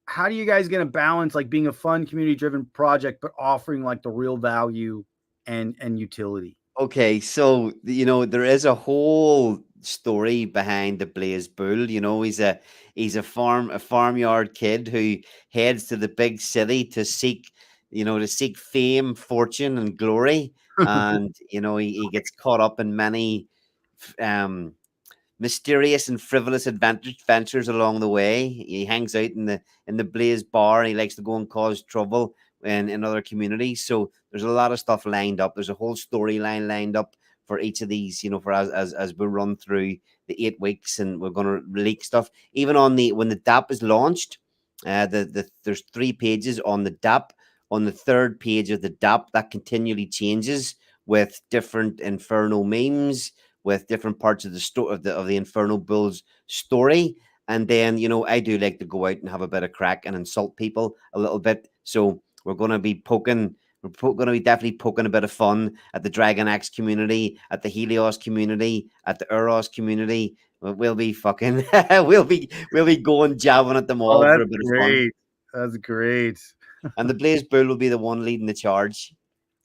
how do you guys going to balance like being a fun community-driven project, but offering like the real value and utility? Okay, so there is a whole story behind the Blaze Bull. He's a farmyard kid who heads to the big city to seek fame, fortune, and glory. And he gets caught up in many mysterious and frivolous adventures along the way. He hangs out in the Blaze bar, and he likes to go and cause trouble in other communities. So there's a lot of stuff lined up. There's a whole storyline lined up for each of these, for as we run through the 8 weeks, and we're going to leak stuff. Even when the DApp is launched, there's 3 pages on the DApp. On the 3rd page of the DApp, that continually changes with different Inferno memes, with different parts of the Inferno Bull's story. And then, you know, I do like to go out and have a bit of crack and insult people a little bit. So we're going to be poking, going to be definitely poking a bit of fun at the Dragon Axe community, at the Helios community, at the Eros community. We'll be fucking, we'll be going jabbing at them Oh, all for that's a bit of fun. great. That's great. And the Blaze Bull will be the one leading the charge.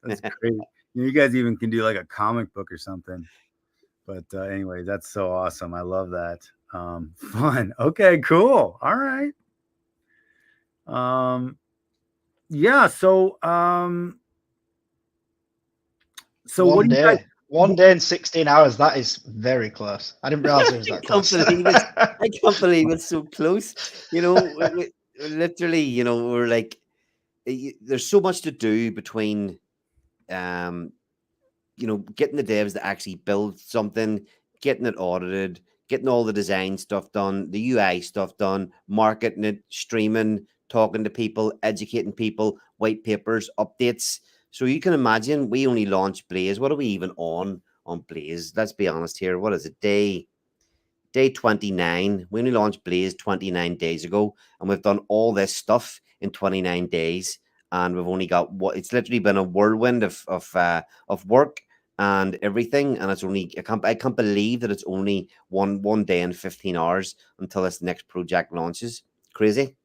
That's great. You guys even can do like a comic book or something. But anyway, that's so awesome. I love that. Fun. Okay, cool. All right. Yeah. So one day. One day and 16 hours. That is very close. I didn't realize it was that close. I can't believe it's so close. You know, we literally, you know, we're like, there's so much to do between, you know, getting the devs to actually build something, getting it audited, getting all the design stuff done, the UI stuff done, marketing it, streaming, talking to people, educating people, white papers, updates. So you can imagine we only launched Blaze. What are we even on Blaze? Let's be honest here. What is it? Day 29. We only launched Blaze 29 days ago, and we've done all this stuff in 29 days. And we've only got it's literally been a whirlwind of work and everything. And it's only I can't believe that it's only one day and 15 hours until this next project launches. Crazy.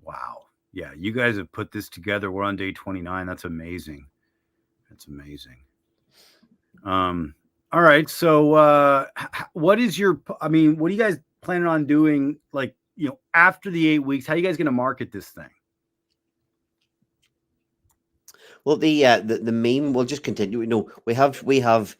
Wow. Yeah, you guys have put this together. We're on day 29. That's amazing. That's amazing. All right. So what is your, I mean, what are you guys planning on doing, like, you know, after the 8 weeks? How are you guys going to market this thing? Well, the meme will just continue. You know, we have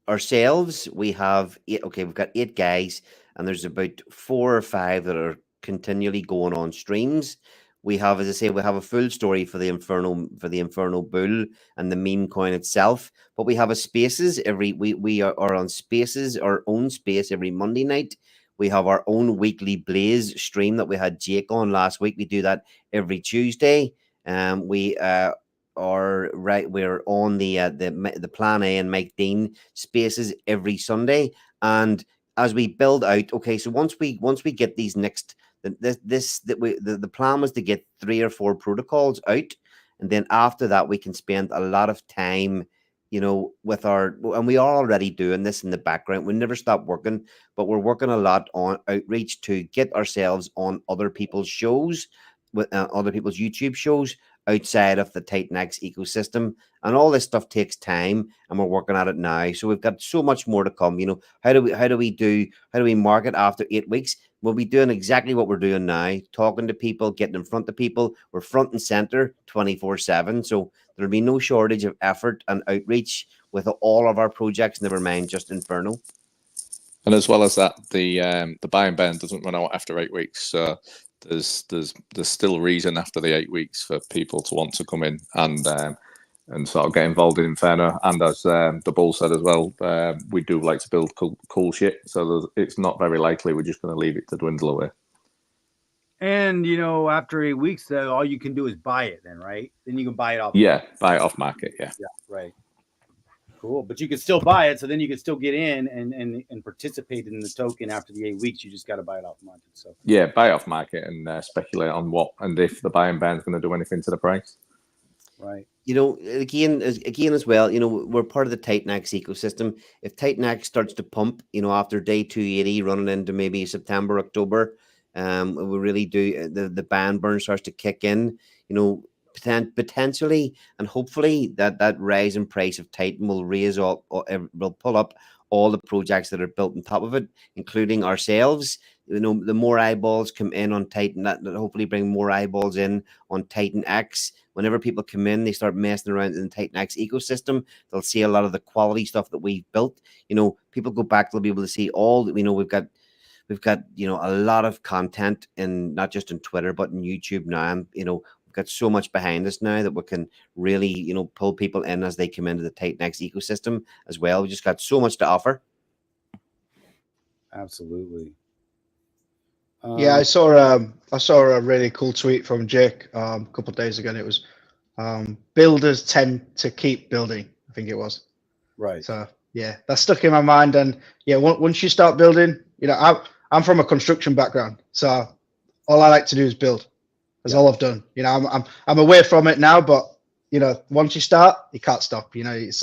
ourselves. We have eight. Okay, we've got 8 guys, and there's about 4 or 5 that are continually going on streams. We have, as I say, we have a full story for the Inferno Bull and the meme coin itself. But we have a Spaces we are on Spaces, our own space every Monday night. We have our own weekly Blaze stream that we had Jake on last week. We do that every Tuesday. We are right. We're on the Plan A and Mike Dean Spaces every Sunday. And as we build out, okay, so once we get these next. The plan was to get 3 or 4 protocols out, and then after that we can spend a lot of time, you know, with and we are already doing this in the background. We never stop working, but we're working a lot on outreach to get ourselves on other people's shows, with other people's YouTube shows outside of the Titan X ecosystem. And all this stuff takes time, and we're working at it now. So we've got so much more to come. You know, how do we market after 8 weeks? We'll be doing exactly what we're doing now, talking to people, getting in front of people. We're front and center 24/7. So there'll be no shortage of effort and outreach with all of our projects, never mind just Inferno. And as well as that, the buy and burn doesn't run out after 8 weeks. So there's still reason after the 8 weeks for people to want to come in and sort of get involved in Inferno. And as the Bull said as well, we do like to build cool shit. So it's not very likely we're just going to leave it to dwindle away. And, you know, after 8 weeks, all you can do is buy it then, right? Then you can buy it off. Yeah, buy it off market, yeah. Yeah, right. Cool. But you can still buy it, so then you can still get in and participate in the token after the 8 weeks. You just got to buy it off market. So yeah, buy it off market and speculate on what and if the buy and burn is going to do anything to the price. Right. You know, again as well, you know, we're part of the Titan X ecosystem. If Titan X starts to pump, you know, after day 280 running into maybe September, October, we really do the ban burn starts to kick in, you know, potentially and hopefully that rise in price of Titan will will pull up all the projects that are built on top of it, including ourselves. You know, the more eyeballs come in on Titan, that hopefully bring more eyeballs in on Titan X. Whenever people come in, they start messing around in the Titan X ecosystem. They'll see a lot of the quality stuff that we've built. You know, people go back, they'll be able to see all that. You know, we've got, you know, a lot of content in not just on Twitter, but in YouTube now. And, you know, we've got so much behind us now that we can really, you know, pull people in as they come into the Titan X ecosystem as well. We just got so much to offer. Absolutely. Yeah, I saw a really cool tweet from Jake a couple of days ago, and it was builders tend to keep building, I think it was. Right. So yeah, that stuck in my mind. And yeah, once you start building, you know, I'm from a construction background, so all I like to do is build. That's all I've done. You know, I'm away from it now, but you know, once you start, you can't stop. You know, it's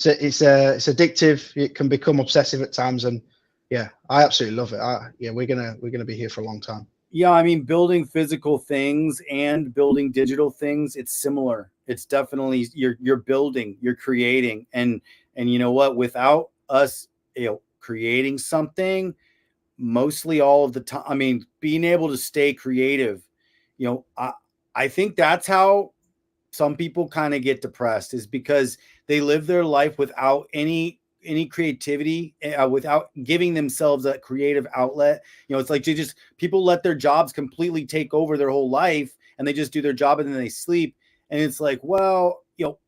addictive. It can become obsessive at times, and yeah, I absolutely love it. Yeah, we're gonna be here for a long time. Yeah, I mean, building physical things and building digital things, it's similar. It's definitely you're building, you're creating, and you know what? Without us, creating something, mostly all of the time. I mean, being able to stay creative, I think that's how some people kind of get depressed, is because they live their life without any creativity, without giving themselves a creative outlet. It's like people let their jobs completely take over their whole life, and they just do their job and then they sleep. And it's like, well,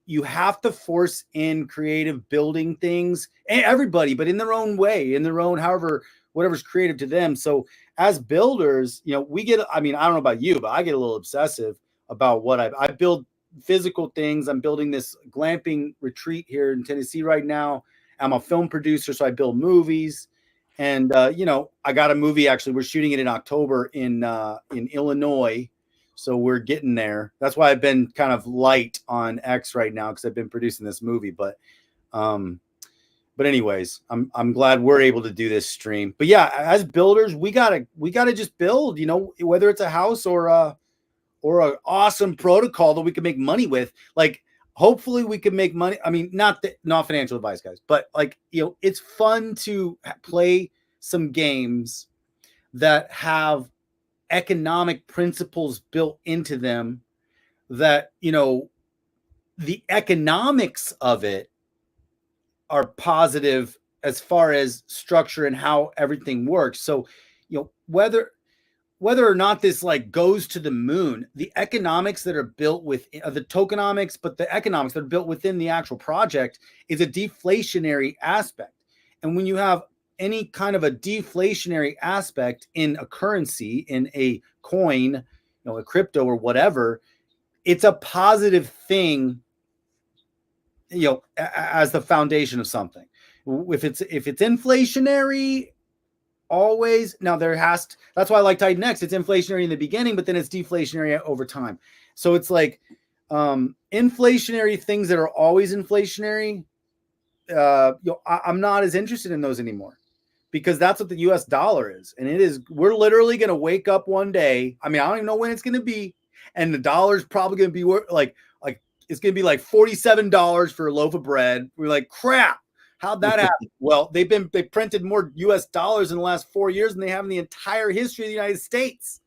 you have to force in creative building things, and everybody, but in their own way, in their own, however, whatever's creative to them. So as builders, we get, I mean, I don't know about you, but I get a little obsessive about what I build physical things. I'm building this glamping retreat here in Tennessee right now. I'm a film producer, so I build movies. And I got a movie, actually. We're shooting it in October in Illinois, so we're getting there. That's why I've been kind of light on X right now, because I've been producing this movie. But anyways, I'm glad we're able to do this stream. But yeah, as builders, we gotta just build. Whether it's a house or an awesome protocol that we can make money with. Like, hopefully we can make money. I mean, not financial advice, guys, but it's fun to play some games that have economic principles built into them, that, the economics of it are positive as far as structure and how everything works. So, whether or not this goes to the moon, the economics that are built with the tokenomics, but the economics that are built within the actual project is a deflationary aspect. And when you have any kind of a deflationary aspect in a currency, in a coin, a crypto or whatever, it's a positive thing, as the foundation of something. If it's inflationary, always, now that's why I like Titan X. It's inflationary in the beginning, but then it's deflationary over time. So it's like inflationary things that are always inflationary. I'm not as interested in those anymore, because that's what the US dollar is. And we're literally going to wake up one day. I mean, I don't even know when it's going to be. And the dollar's probably going to be like it's going to be like $47 for a loaf of bread. We're like, crap. How'd that happen? Well, they printed more US dollars in the last 4 years than they have in the entire history of the United States.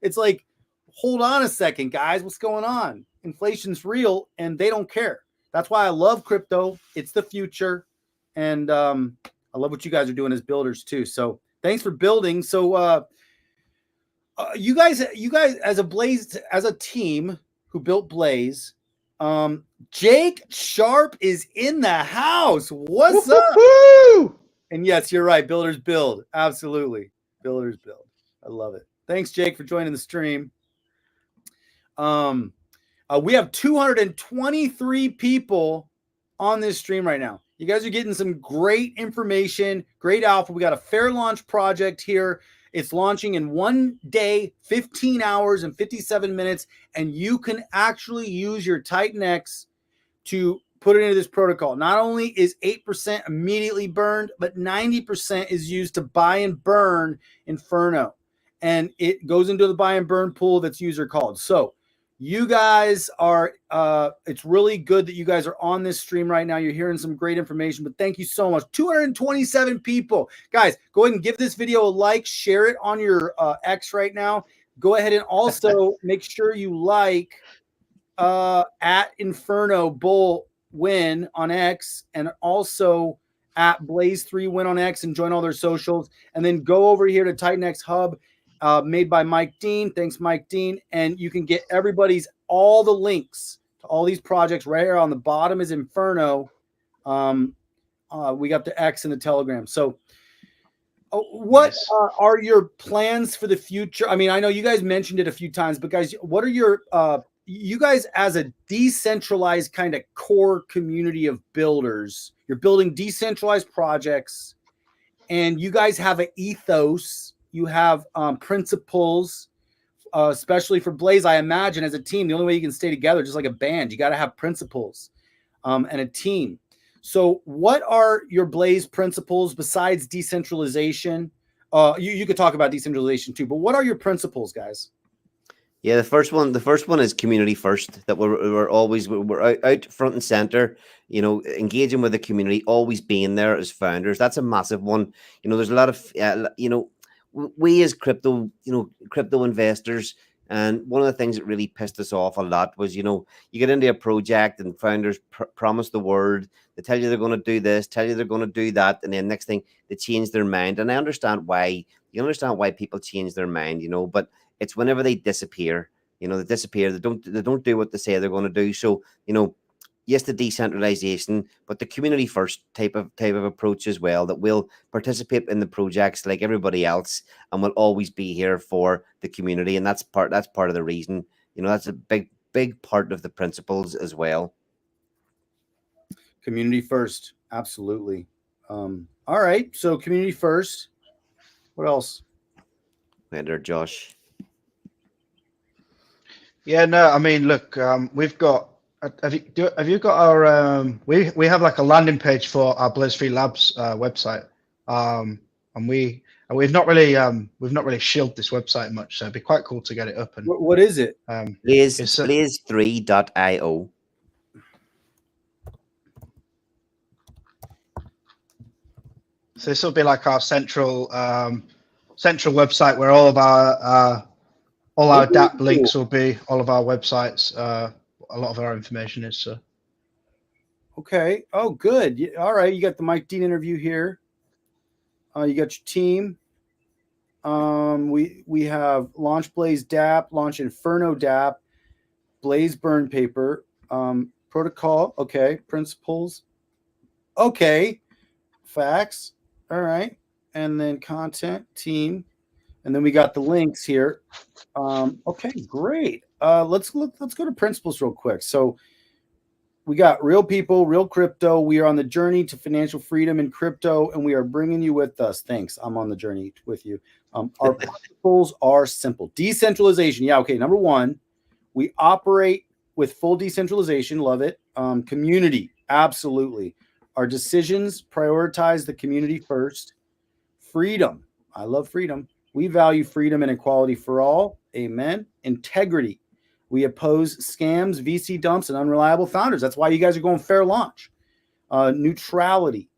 It's like, hold on a second, guys. What's going on? Inflation's real, and they don't care. That's why I love crypto. It's the future. And I love what you guys are doing as builders too. So thanks for building. So you guys as a team who built Blaze, Jake Sharp is in the house. What's up? And yes, you're right. Builders build. Absolutely. Builders build. I love it. Thanks, Jake, for joining the stream. We have 223 people on this stream right now. You guys are getting some great information, great alpha. We got a fair launch project here. It's launching in 1 day, 15 hours and 57 minutes, and you can actually use your Titan X to put it into this protocol. Not only is 8% immediately burned, but 90% is used to buy and burn Inferno. And it goes into the buy and burn pool that's user called. So you guys are, it's really good that you guys are on this stream right now. You're hearing some great information, but thank you so much. 227 people. Guys, go ahead and give this video a like, share it on your X right now. Go ahead and also make sure you like at Inferno Bull Win on X, and also at Blaze3 Win on X, and join all their socials. And then go over here to Titan X Hub, made by Mike Dean. Thanks, Mike Dean. And you can get all the links to all these projects right here on the bottom is Inferno. We got the X and the Telegram. So what are your plans for the future? I mean, I know you guys mentioned it a few times, but guys, what are your you guys, as a decentralized kind of core community of builders, you're building decentralized projects. and you guys have an ethos. You have principles, especially for Blaze. I imagine as a team, the only way you can stay together, just like a band, you got to have principles and a team. So, what are your Blaze principles besides decentralization? You could talk about decentralization too, but what are your principles, guys? Yeah, the first one is community first. That we're always out front and center. You know, engaging with the community, always being there as founders. That's a massive one. You know, there's a lot of we as crypto investors. And one of the things that really pissed us off a lot was, you get into a project and founders promise the word. They tell you they're going to do this, tell you they're going to do that, and then next thing they change their mind. And I understand why. You understand why people change their mind, but it's whenever they disappear. They disappear. They don't do what they say they're going to do. So, yes, the decentralization, but the community first type of approach as well, that will participate in the projects like everybody else and will always be here for the community. And that's part of the reason, that's a big part of the principles as well. Community first. Absolutely. All right. So community first. What else? There, Josh. Yeah, no, I mean, look, we've got. Have you got our? We have like a landing page for our Blaze Free Labs website, and we've not really shielded this website much, so it'd be quite cool to get it up. And what is it? Blaze3.io. So this will be like our central website where all of our DApp links will be, all of our websites, a lot of our information is. So. Okay. Oh, good. All right. You got the Mike Dean interview here. You got your team. We have Launch Blaze DApp, Launch Inferno DApp, Blaze Burn Paper, protocol. Okay. Principles. Okay. Facts. All right. And then content, team. And then we got the links here. Okay, great. Let's go to principles real quick. So we got real people, real crypto. We are on the journey to financial freedom in crypto, and we are bringing you with us. Thanks. I'm on the journey with you. Our principles are simple. Decentralization. Yeah, okay. Number one, we operate with full decentralization. Love it. Community. Absolutely. Our decisions prioritize the community first. Freedom. I love freedom. We value freedom and equality for all. Amen. Integrity. We oppose scams, VC dumps, and unreliable founders. That's why you guys are going fair launch. Neutrality.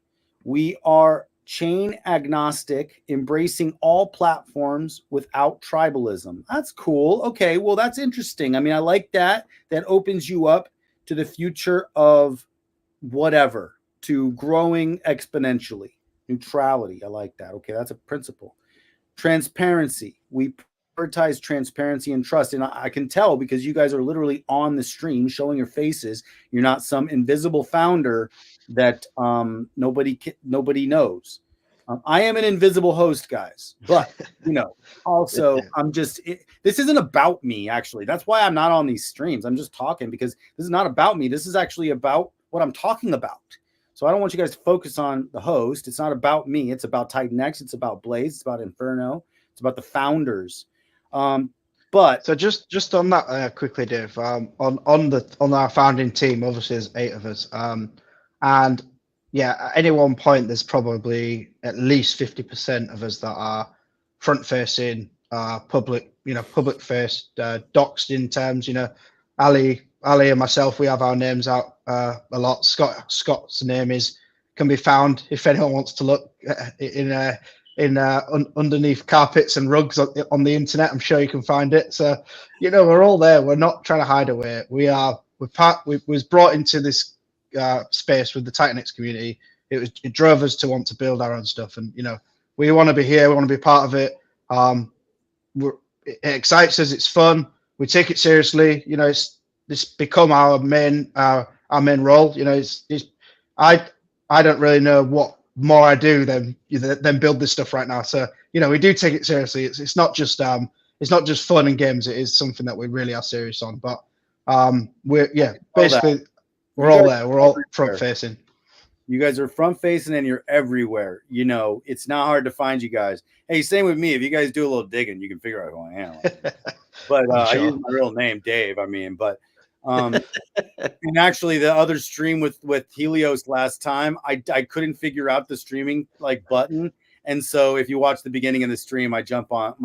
We are chain agnostic, embracing all platforms without tribalism. That's cool. Okay, well, that's interesting. I mean, I like that. That opens you up to the future of whatever, to growing exponentially. Neutrality. I like that. Okay, that's a principle. Transparency. We prioritize transparency and trust. And I can tell because you guys are literally on the stream showing your faces. You're not some invisible founder that nobody knows. I am an invisible host, guys. But, also this isn't about me, actually. That's why I'm not on these streams. I'm just talking because this is not about me. This is actually about what I'm talking about. So I don't want you guys to focus on the host. It's not about me. It's about Titan X. It's about Blaze. It's about Inferno. It's about the founders. But so just on that quickly, Dave. On our founding team, obviously there's 8 of us. And yeah, at any one point there's probably at least 50% of us that are front facing, public face, doxed in terms. Ali and myself, we have our names out a lot. Scott's name can be found if anyone wants to look underneath carpets and rugs on the internet. I'm sure you can find it. So we're all there. We're not trying to hide away. We was brought into this space with the Titan X community. It drove us to want to build our own stuff, and we want to be here. We want to be part of it. It excites us. It's fun. We take it seriously. It's become our main role. I don't really know what more I do than build this stuff right now. So we do take it seriously. It's not just fun and games. It is something that we really are serious on. But we're all there. We're all front facing. You guys are front facing and you're everywhere. You know, it's not hard to find you guys. Hey, same with me. If you guys do a little digging, you can figure out who I am. But I sure. use my real name, Dave. I mean, but and actually the other stream with Helios last time, I couldn't figure out the streaming like button. And so if you watch the beginning of the stream, I jump on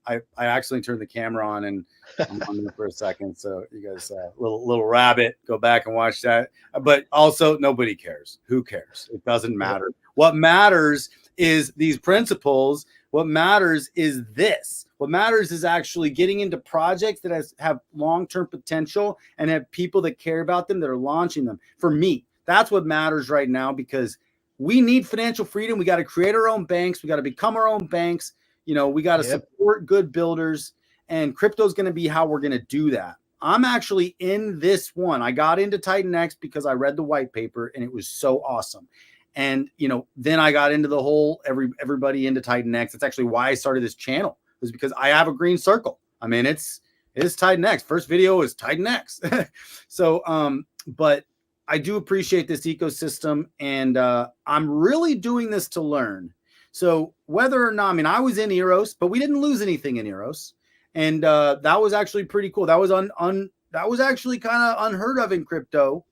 I actually turned the camera on and I'm on there for a second. So you guys, little rabbit, go back and watch that. But also, nobody cares. Who cares? It doesn't matter. What matters is these principles. What matters is this. What matters is actually getting into projects that have long-term potential and have people that care about them that are launching them. For me, that's what matters right now, because we need financial freedom. We got to create our own banks. We got to become our own banks. You know, we got to support good builders, and crypto is going to be how we're going to do that. I'm actually in this one. I got into Titan X because I read the white paper and it was so awesome. And, you know, then I got into the whole everybody into Titan X. That's actually why I started this channel, was because I have a green circle. I mean, it's Titan X. First video is Titan X. So, but I do appreciate this ecosystem, and I'm really doing this to learn. So whether or not, I mean, I was in Eros, but we didn't lose anything in Eros. And that was actually pretty cool. That was that was actually kind of unheard of in crypto,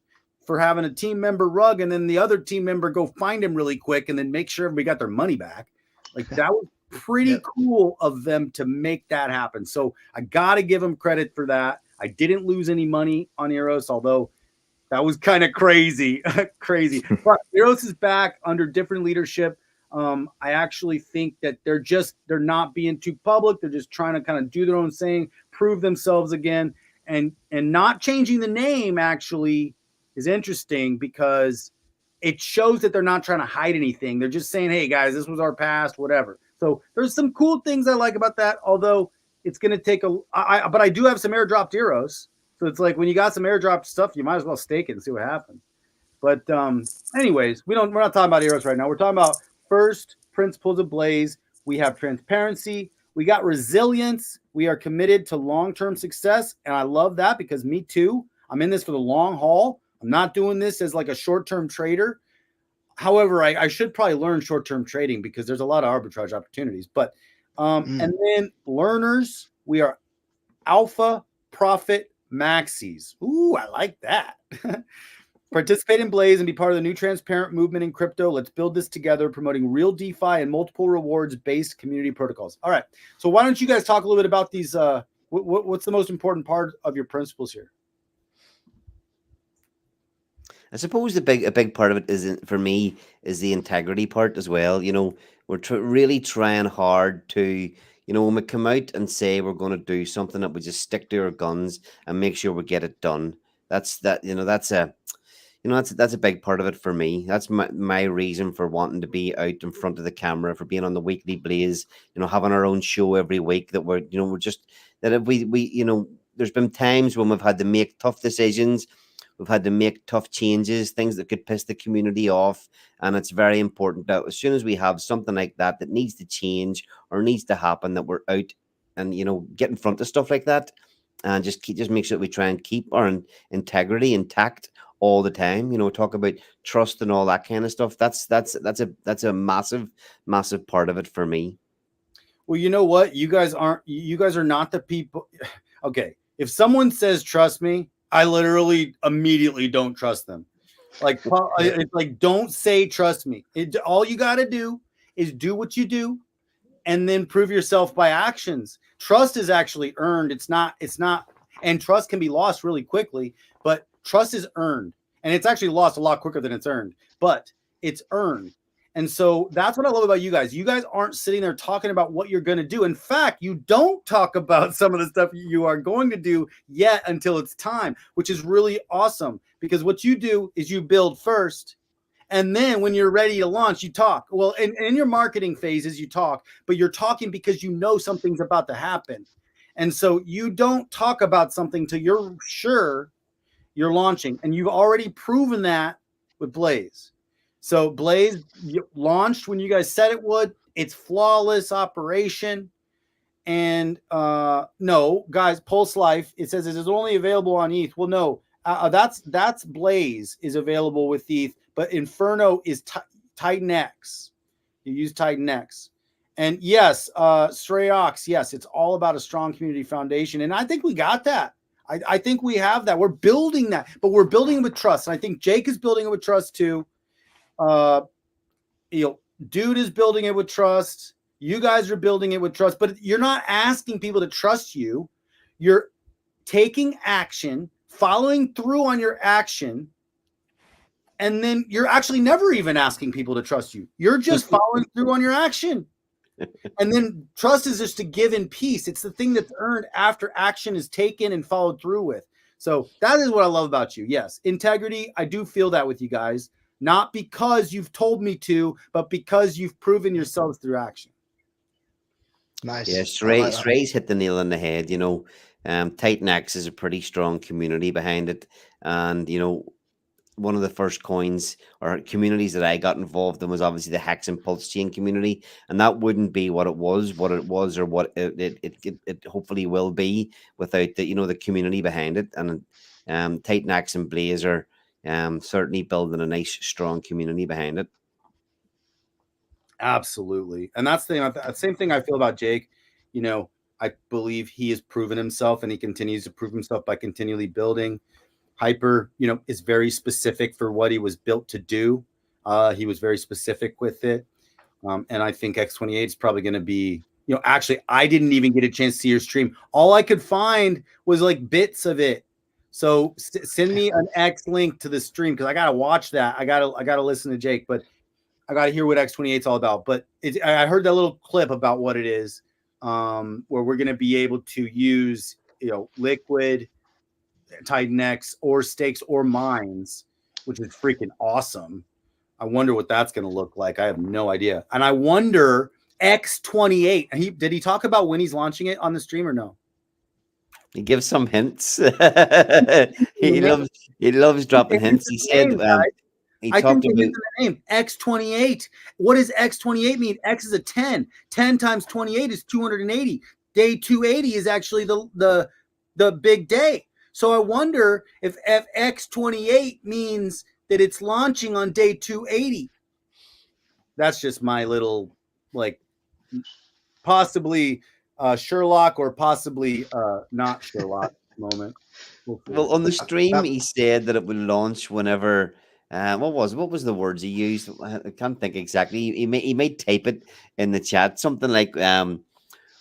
for having a team member rug and then the other team member go find him really quick and then make sure everybody got their money back. Like, that was pretty cool of them to make that happen. So I got to give them credit for that. I didn't lose any money on Eros, although that was kind of crazy, crazy. But Eros is back under different leadership. I actually think that they're not being too public. They're just trying to kind of do their own thing, prove themselves again, and not changing the name actually is interesting, because it shows that they're not trying to hide anything. They're just saying, hey guys, this was our past, whatever. So there's some cool things I like about that, although it's going to take but I do have some airdropped Eros. So it's like, when you got some airdropped stuff, you might as well stake it and see what happens. But anyways, we're not talking about Eros right now. We're talking about first principles of Blaze. We have transparency. We got resilience. We are committed to long-term success. And I love that, because me too. I'm in this for the long haul. I'm not doing this as like a short-term trader. However, I should probably learn short-term trading, because there's a lot of arbitrage opportunities. But and then learners, we are alpha profit maxis. Ooh, I like that. Participate in Blaze and be part of the new transparent movement in crypto. Let's build this together, promoting real DeFi and multiple rewards-based community protocols. All right. So why don't you guys talk a little bit about these? What's the most important part of your principles here? I suppose a big part of it is, for me, is the integrity part as well. You know, we're really trying hard to, you know, when we come out and say we're going to do something, that we just stick to our guns and make sure we get it done. That's a big part of it for me. That's my reason for wanting to be out in front of the camera, for being on the weekly Blaze, you know, having our own show every week, that we're just, that if we you know, there's been times when we've had to make tough decisions. We've had to make tough changes, things that could piss the community off. And it's very important that as soon as we have something like that that needs to change or needs to happen, that we're out and, you know, get in front of stuff like that, and just make sure that we try and keep our integrity intact all the time. You know, talk about trust and all that kind of stuff. That's a massive part of it for me. Well, you know what? You guys are not the people. Okay. If someone says, trust me, I literally immediately don't trust them. Like, it's like, don't say, trust me. All you got to do is do what you do, and then prove yourself by actions. Trust is actually earned. It's not, and trust can be lost really quickly, but trust is earned, and it's actually lost a lot quicker than it's earned, but it's earned. And so that's what I love about you guys. You guys aren't sitting there talking about what you're going to do. In fact, you don't talk about some of the stuff you are going to do yet until it's time, which is really awesome, because what you do is you build first. And then when you're ready to launch, you talk. Well, in your marketing phases, you talk, but you're talking because you know something's about to happen. And so you don't talk about something till you're sure you're launching. And you've already proven that with Blaze. So Blaze launched when you guys said it would. It's flawless operation. And no, guys, Pulse Life, it says it is only available on ETH. Well, no, that's Blaze is available with ETH, but Inferno is Titan X. You use Titan X. And yes, Stray Ox, yes, it's all about a strong community foundation. And I think we got that. I think we have that. We're building that, but we're building it with trust. And I think Jake is building it with trust too. Dude is building it with trust. You guys are building it with trust, but you're not asking people to trust you. You're taking action, following through on your action, and then you're actually never even asking people to trust you. You're just following through on your action. And then trust is just a given piece. It's the thing that's earned after action is taken and followed through with. So that is what I love about you. Yes, integrity. I do feel that with you guys, not because you've told me to, but because you've proven yourselves through action. Nice. Yeah, Shrey's hit the nail on the head. Titan X is a pretty strong community behind it, and one of the first coins or communities that I got involved in was obviously the Hex and Pulse Chain community, and that wouldn't be what it was, or what it hopefully will be without the community behind it. And Titan X and Blaze are certainly building a nice, strong community behind it. Absolutely, and that's the same thing I feel about Jake. I believe he has proven himself, and he continues to prove himself by continually building. Hyper, is very specific for what he was built to do. He was very specific with it. And I think X28 is probably going to be, actually, I didn't even get a chance to see your stream. All I could find was like bits of it. So send me an X link to the stream, because I got to watch that. I got to listen to Jake, but I got to hear what X28 is all about. But I heard that little clip about what it is, where we're going to be able to use, liquid, Titan X, or stakes, or mines, which is freaking awesome. I wonder what that's going to look like. I have no idea. And I wonder, X28, did he talk about when he's launching it on the stream or no? He gives some hints. he loves dropping hints. He said I think they use the name X28. What does X28 mean? X is a 10. 10 times 28 is 280. Day 280 is actually the big day. So I wonder if X28 means that it's launching on day 280. That's just my little, possibly Sherlock or possibly not Sherlock moment. Well, on the stream, he said that it would launch whenever. What was the words he used? I can't think exactly. He may type it in the chat, something like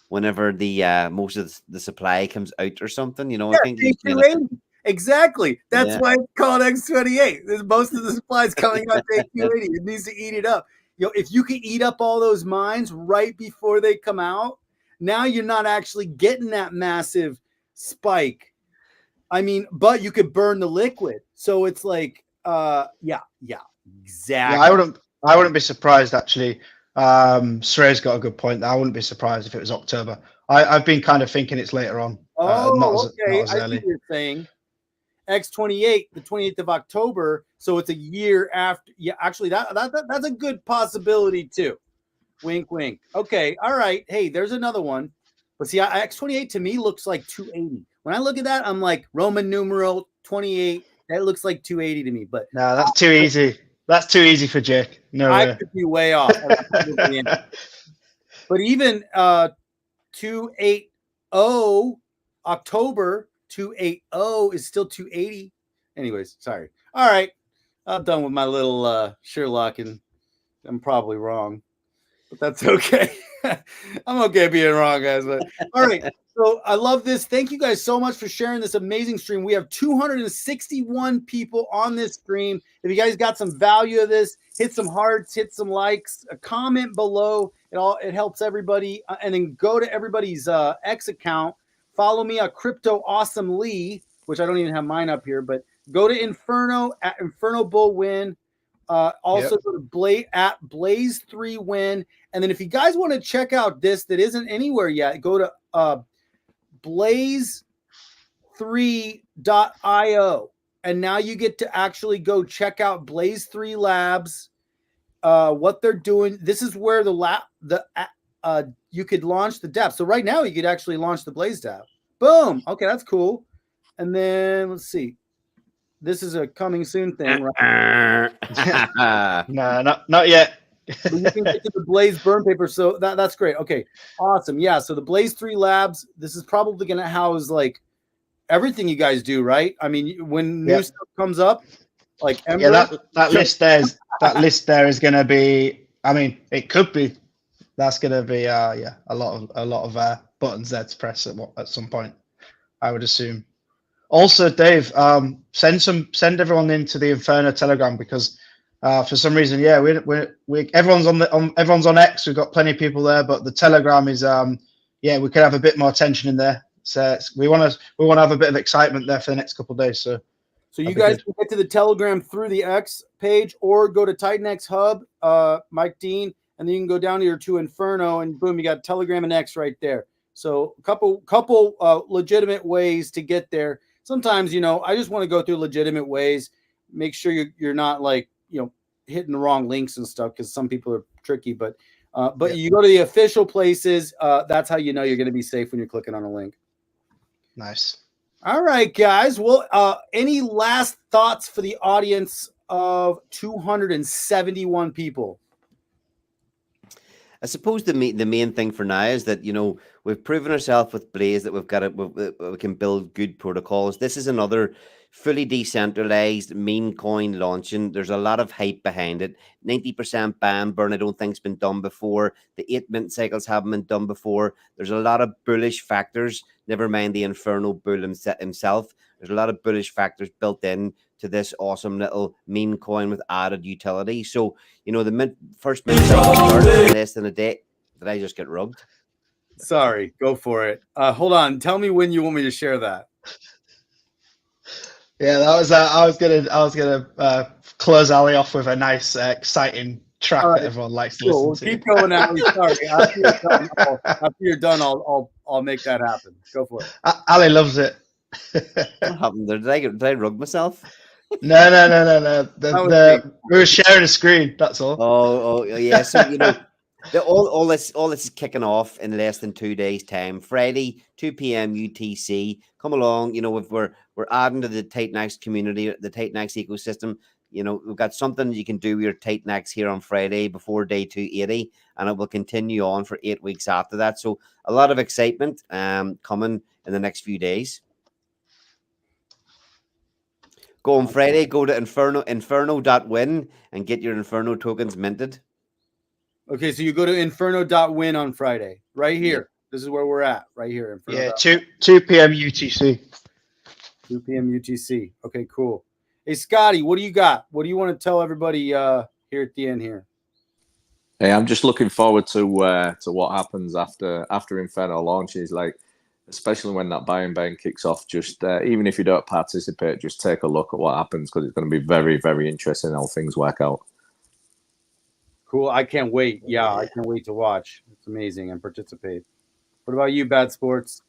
whenever the most of the supply comes out or something. I think exactly. That's why it's called X28. There's most of the supplies coming out day 280. It needs to eat it up. If you can eat up all those mines right before they come out, now you're not actually getting that massive spike. I mean, but you could burn the liquid. So it's like, exactly. Yeah, I wouldn't be surprised actually. Srey's got a good point. I wouldn't be surprised if it was October. I've been kind of thinking it's later on. Not as early. I see what you're saying. X28, the 28th of October, so it's a year after. Yeah, actually, that's a good possibility too. Wink, wink. Okay, all right. Hey, there's another one. But see, X28 to me looks like 280. When I look at that, I'm like Roman numeral 28. That looks like 280 to me. But no, that's too easy. That's too easy for Jake. No way. I could be way off. But even 280 October 280 is still 280. Anyways, sorry. All right. I'm done with my little Sherlock, and I'm probably wrong, but that's okay. I'm okay being wrong, guys. But all right. So I love this. Thank you guys so much for sharing this amazing stream. We have 261 people on this stream. If you guys got some value of this, hit some hearts, hit some likes, a comment below. It helps everybody. And then go to everybody's X account. Follow me at Crypto Awesome Lee, which I don't even have mine up here, but go to Inferno at Inferno Bull Win. Also go to Blaze 3 Win. And then if you guys want to check out this that isn't anywhere yet, go to blaze3.io. And now you get to actually go check out Blaze 3 Labs, what they're doing. This is where you could launch the dApp. So right now you could actually launch the Blaze dApp. Boom. Okay, that's cool. And then let's see. this is a coming soon thing, right? No, not yet. But you can get to the Blaze burn paper, so that's great. Okay, awesome. Yeah, so the Blaze 3 Labs, this is probably going to house like everything you guys do, right? I mean, when new stuff comes up, like Ember, that list there is going to be. I mean, it could be. That's going to be a lot of buttons there to press at some point, I would assume. Also, Dave, send everyone into the Inferno Telegram, because for some reason, we everyone's on X. We've got plenty of people there, but the Telegram is we could have a bit more attention in there. So we want to have a bit of excitement there for the next couple of days. So you guys can get to the Telegram through the X page, or go to Titan X Hub, Mike Dean, and then you can go down here to Inferno, and boom, you got Telegram and X right there. So a couple legitimate ways to get there. Sometimes, I just want to go through legitimate ways. Make sure you're not like, hitting the wrong links and stuff, because some people are tricky. But you go to the official places. That's how you know you're going to be safe when you're clicking on a link. Nice. All right, guys. Well, any last thoughts for the audience of 271 people? I suppose the main thing for now is that, we've proven ourselves with Blaze that we can build good protocols. This is another fully decentralized meme coin launching. There's a lot of hype behind it. 90% ban burn, I don't think, has been done before. The 8-mint cycles haven't been done before. There's a lot of bullish factors, never mind the Inferno Bull himself. There's a lot of bullish factors built in to this awesome little meme coin with added utility. So, the first mint cycle started in less than a day. Did I just get rubbed? Sorry, go for it. Hold on. Tell me when you want me to share that. Yeah, that was. I was gonna close Ali off with a nice, exciting track that everyone likes to listen to. Keep going, Ali. Sorry. After you're done, I'll make that happen. Go for it. Ali loves it. What happened there? Did I rug myself? No. We were sharing a screen. That's all. Oh, yeah. So all this is kicking off in less than 2 days' time. Friday, 2 p.m. UTC. Come along. If we're adding to the Titan X community, the Titan X ecosystem. We've got something you can do with your Titan X here on Friday before day 280, and it will continue on for 8 weeks after that. So a lot of excitement coming in the next few days. Go on Friday, go to inferno.win and get your Inferno tokens minted. Okay, so you go to inferno.win on Friday, right here. Yeah. This is where we're at, right here. Inferno. Yeah, 2 p.m. UTC. 2 p.m. UTC. Okay, cool. Hey, Scotty, what do you got? What do you want to tell everybody here at the end here? Hey, I'm just looking forward to what happens after Inferno launches. Like, especially when that buying ban kicks off. Just even if you don't participate, just take a look at what happens, because it's going to be very, very interesting how things work out. Cool. I can't wait. Yeah, I can't wait to watch. It's amazing and participate. What about you, Bad Sports?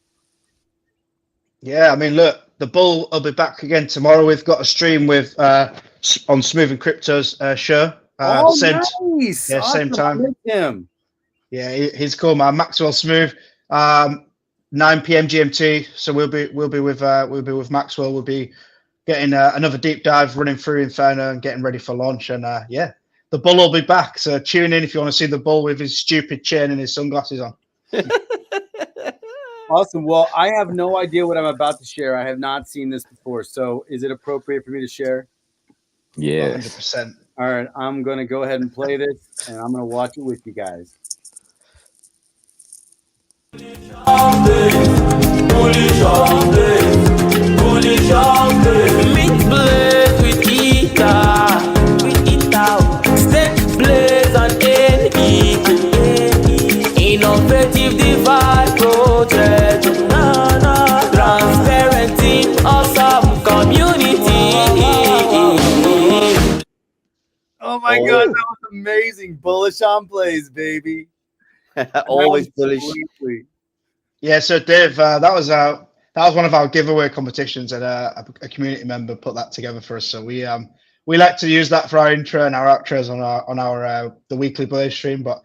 Yeah, I mean, look, the Bull will be back again tomorrow. We've got a stream with on Smooth and Crypto's show. Nice. Yeah, awesome. same time. I like him. Yeah, he's cool, man. Maxwell Smooth. 9 p.m. GMT. So we'll be with Maxwell. We'll be getting another deep dive, running through Inferno and getting ready for launch. And the Bull will be back. So tune in if you want to see the Bull with his stupid chain and his sunglasses on. Awesome. Well, I have no idea what I'm about to share. I have not seen this before. So is it appropriate for me to share? Yeah. 100%. All right. I'm going to go ahead and play this, and I'm going to watch it with you guys. Meet Blaze with Step Blaze and innovative device project. Transparent team, awesome community. Oh my God, that was amazing. Bullish on Blaze, baby. Always bullish. Yeah, so Dave, that was one of our giveaway competitions, and a community member put that together for us. So we like to use that for our intro and our outros on our the weekly Blaze stream, but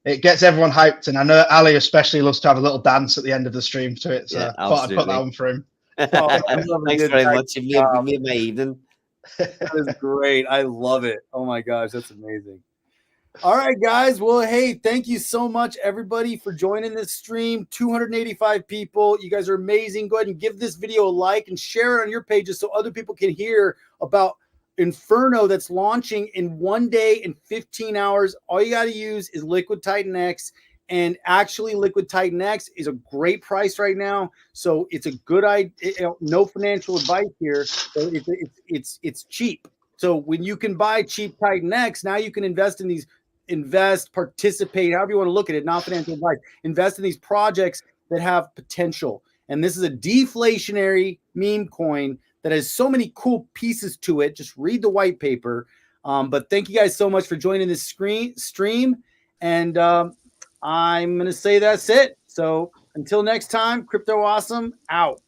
it gets everyone hyped, and I know Ali especially loves to have a little dance at the end of the stream to it. So I thought I'd put that one for him. Thanks very much. You've made my evening. That is great. I love it. Oh my gosh, that's amazing. All right, guys. Well, hey, thank you so much, everybody, for joining this stream. 285 people. You guys are amazing. Go ahead and give this video a like and share it on your pages so other people can hear about Inferno that's launching in 1 day and 15 hours. All you got to use is Liquid Titan X. And actually, Liquid Titan X is a great price right now. So it's a good idea. No financial advice here. So it's cheap. So when you can buy cheap Titan X, now you can invest in these, participate, however you want to look at it, not financial advice. Invest in these projects that have potential. And this is a deflationary meme coin that has so many cool pieces to it. Just read the white paper. But thank you guys so much for joining this stream. And I'm going to say that's it. So until next time, Crypto Awesome out.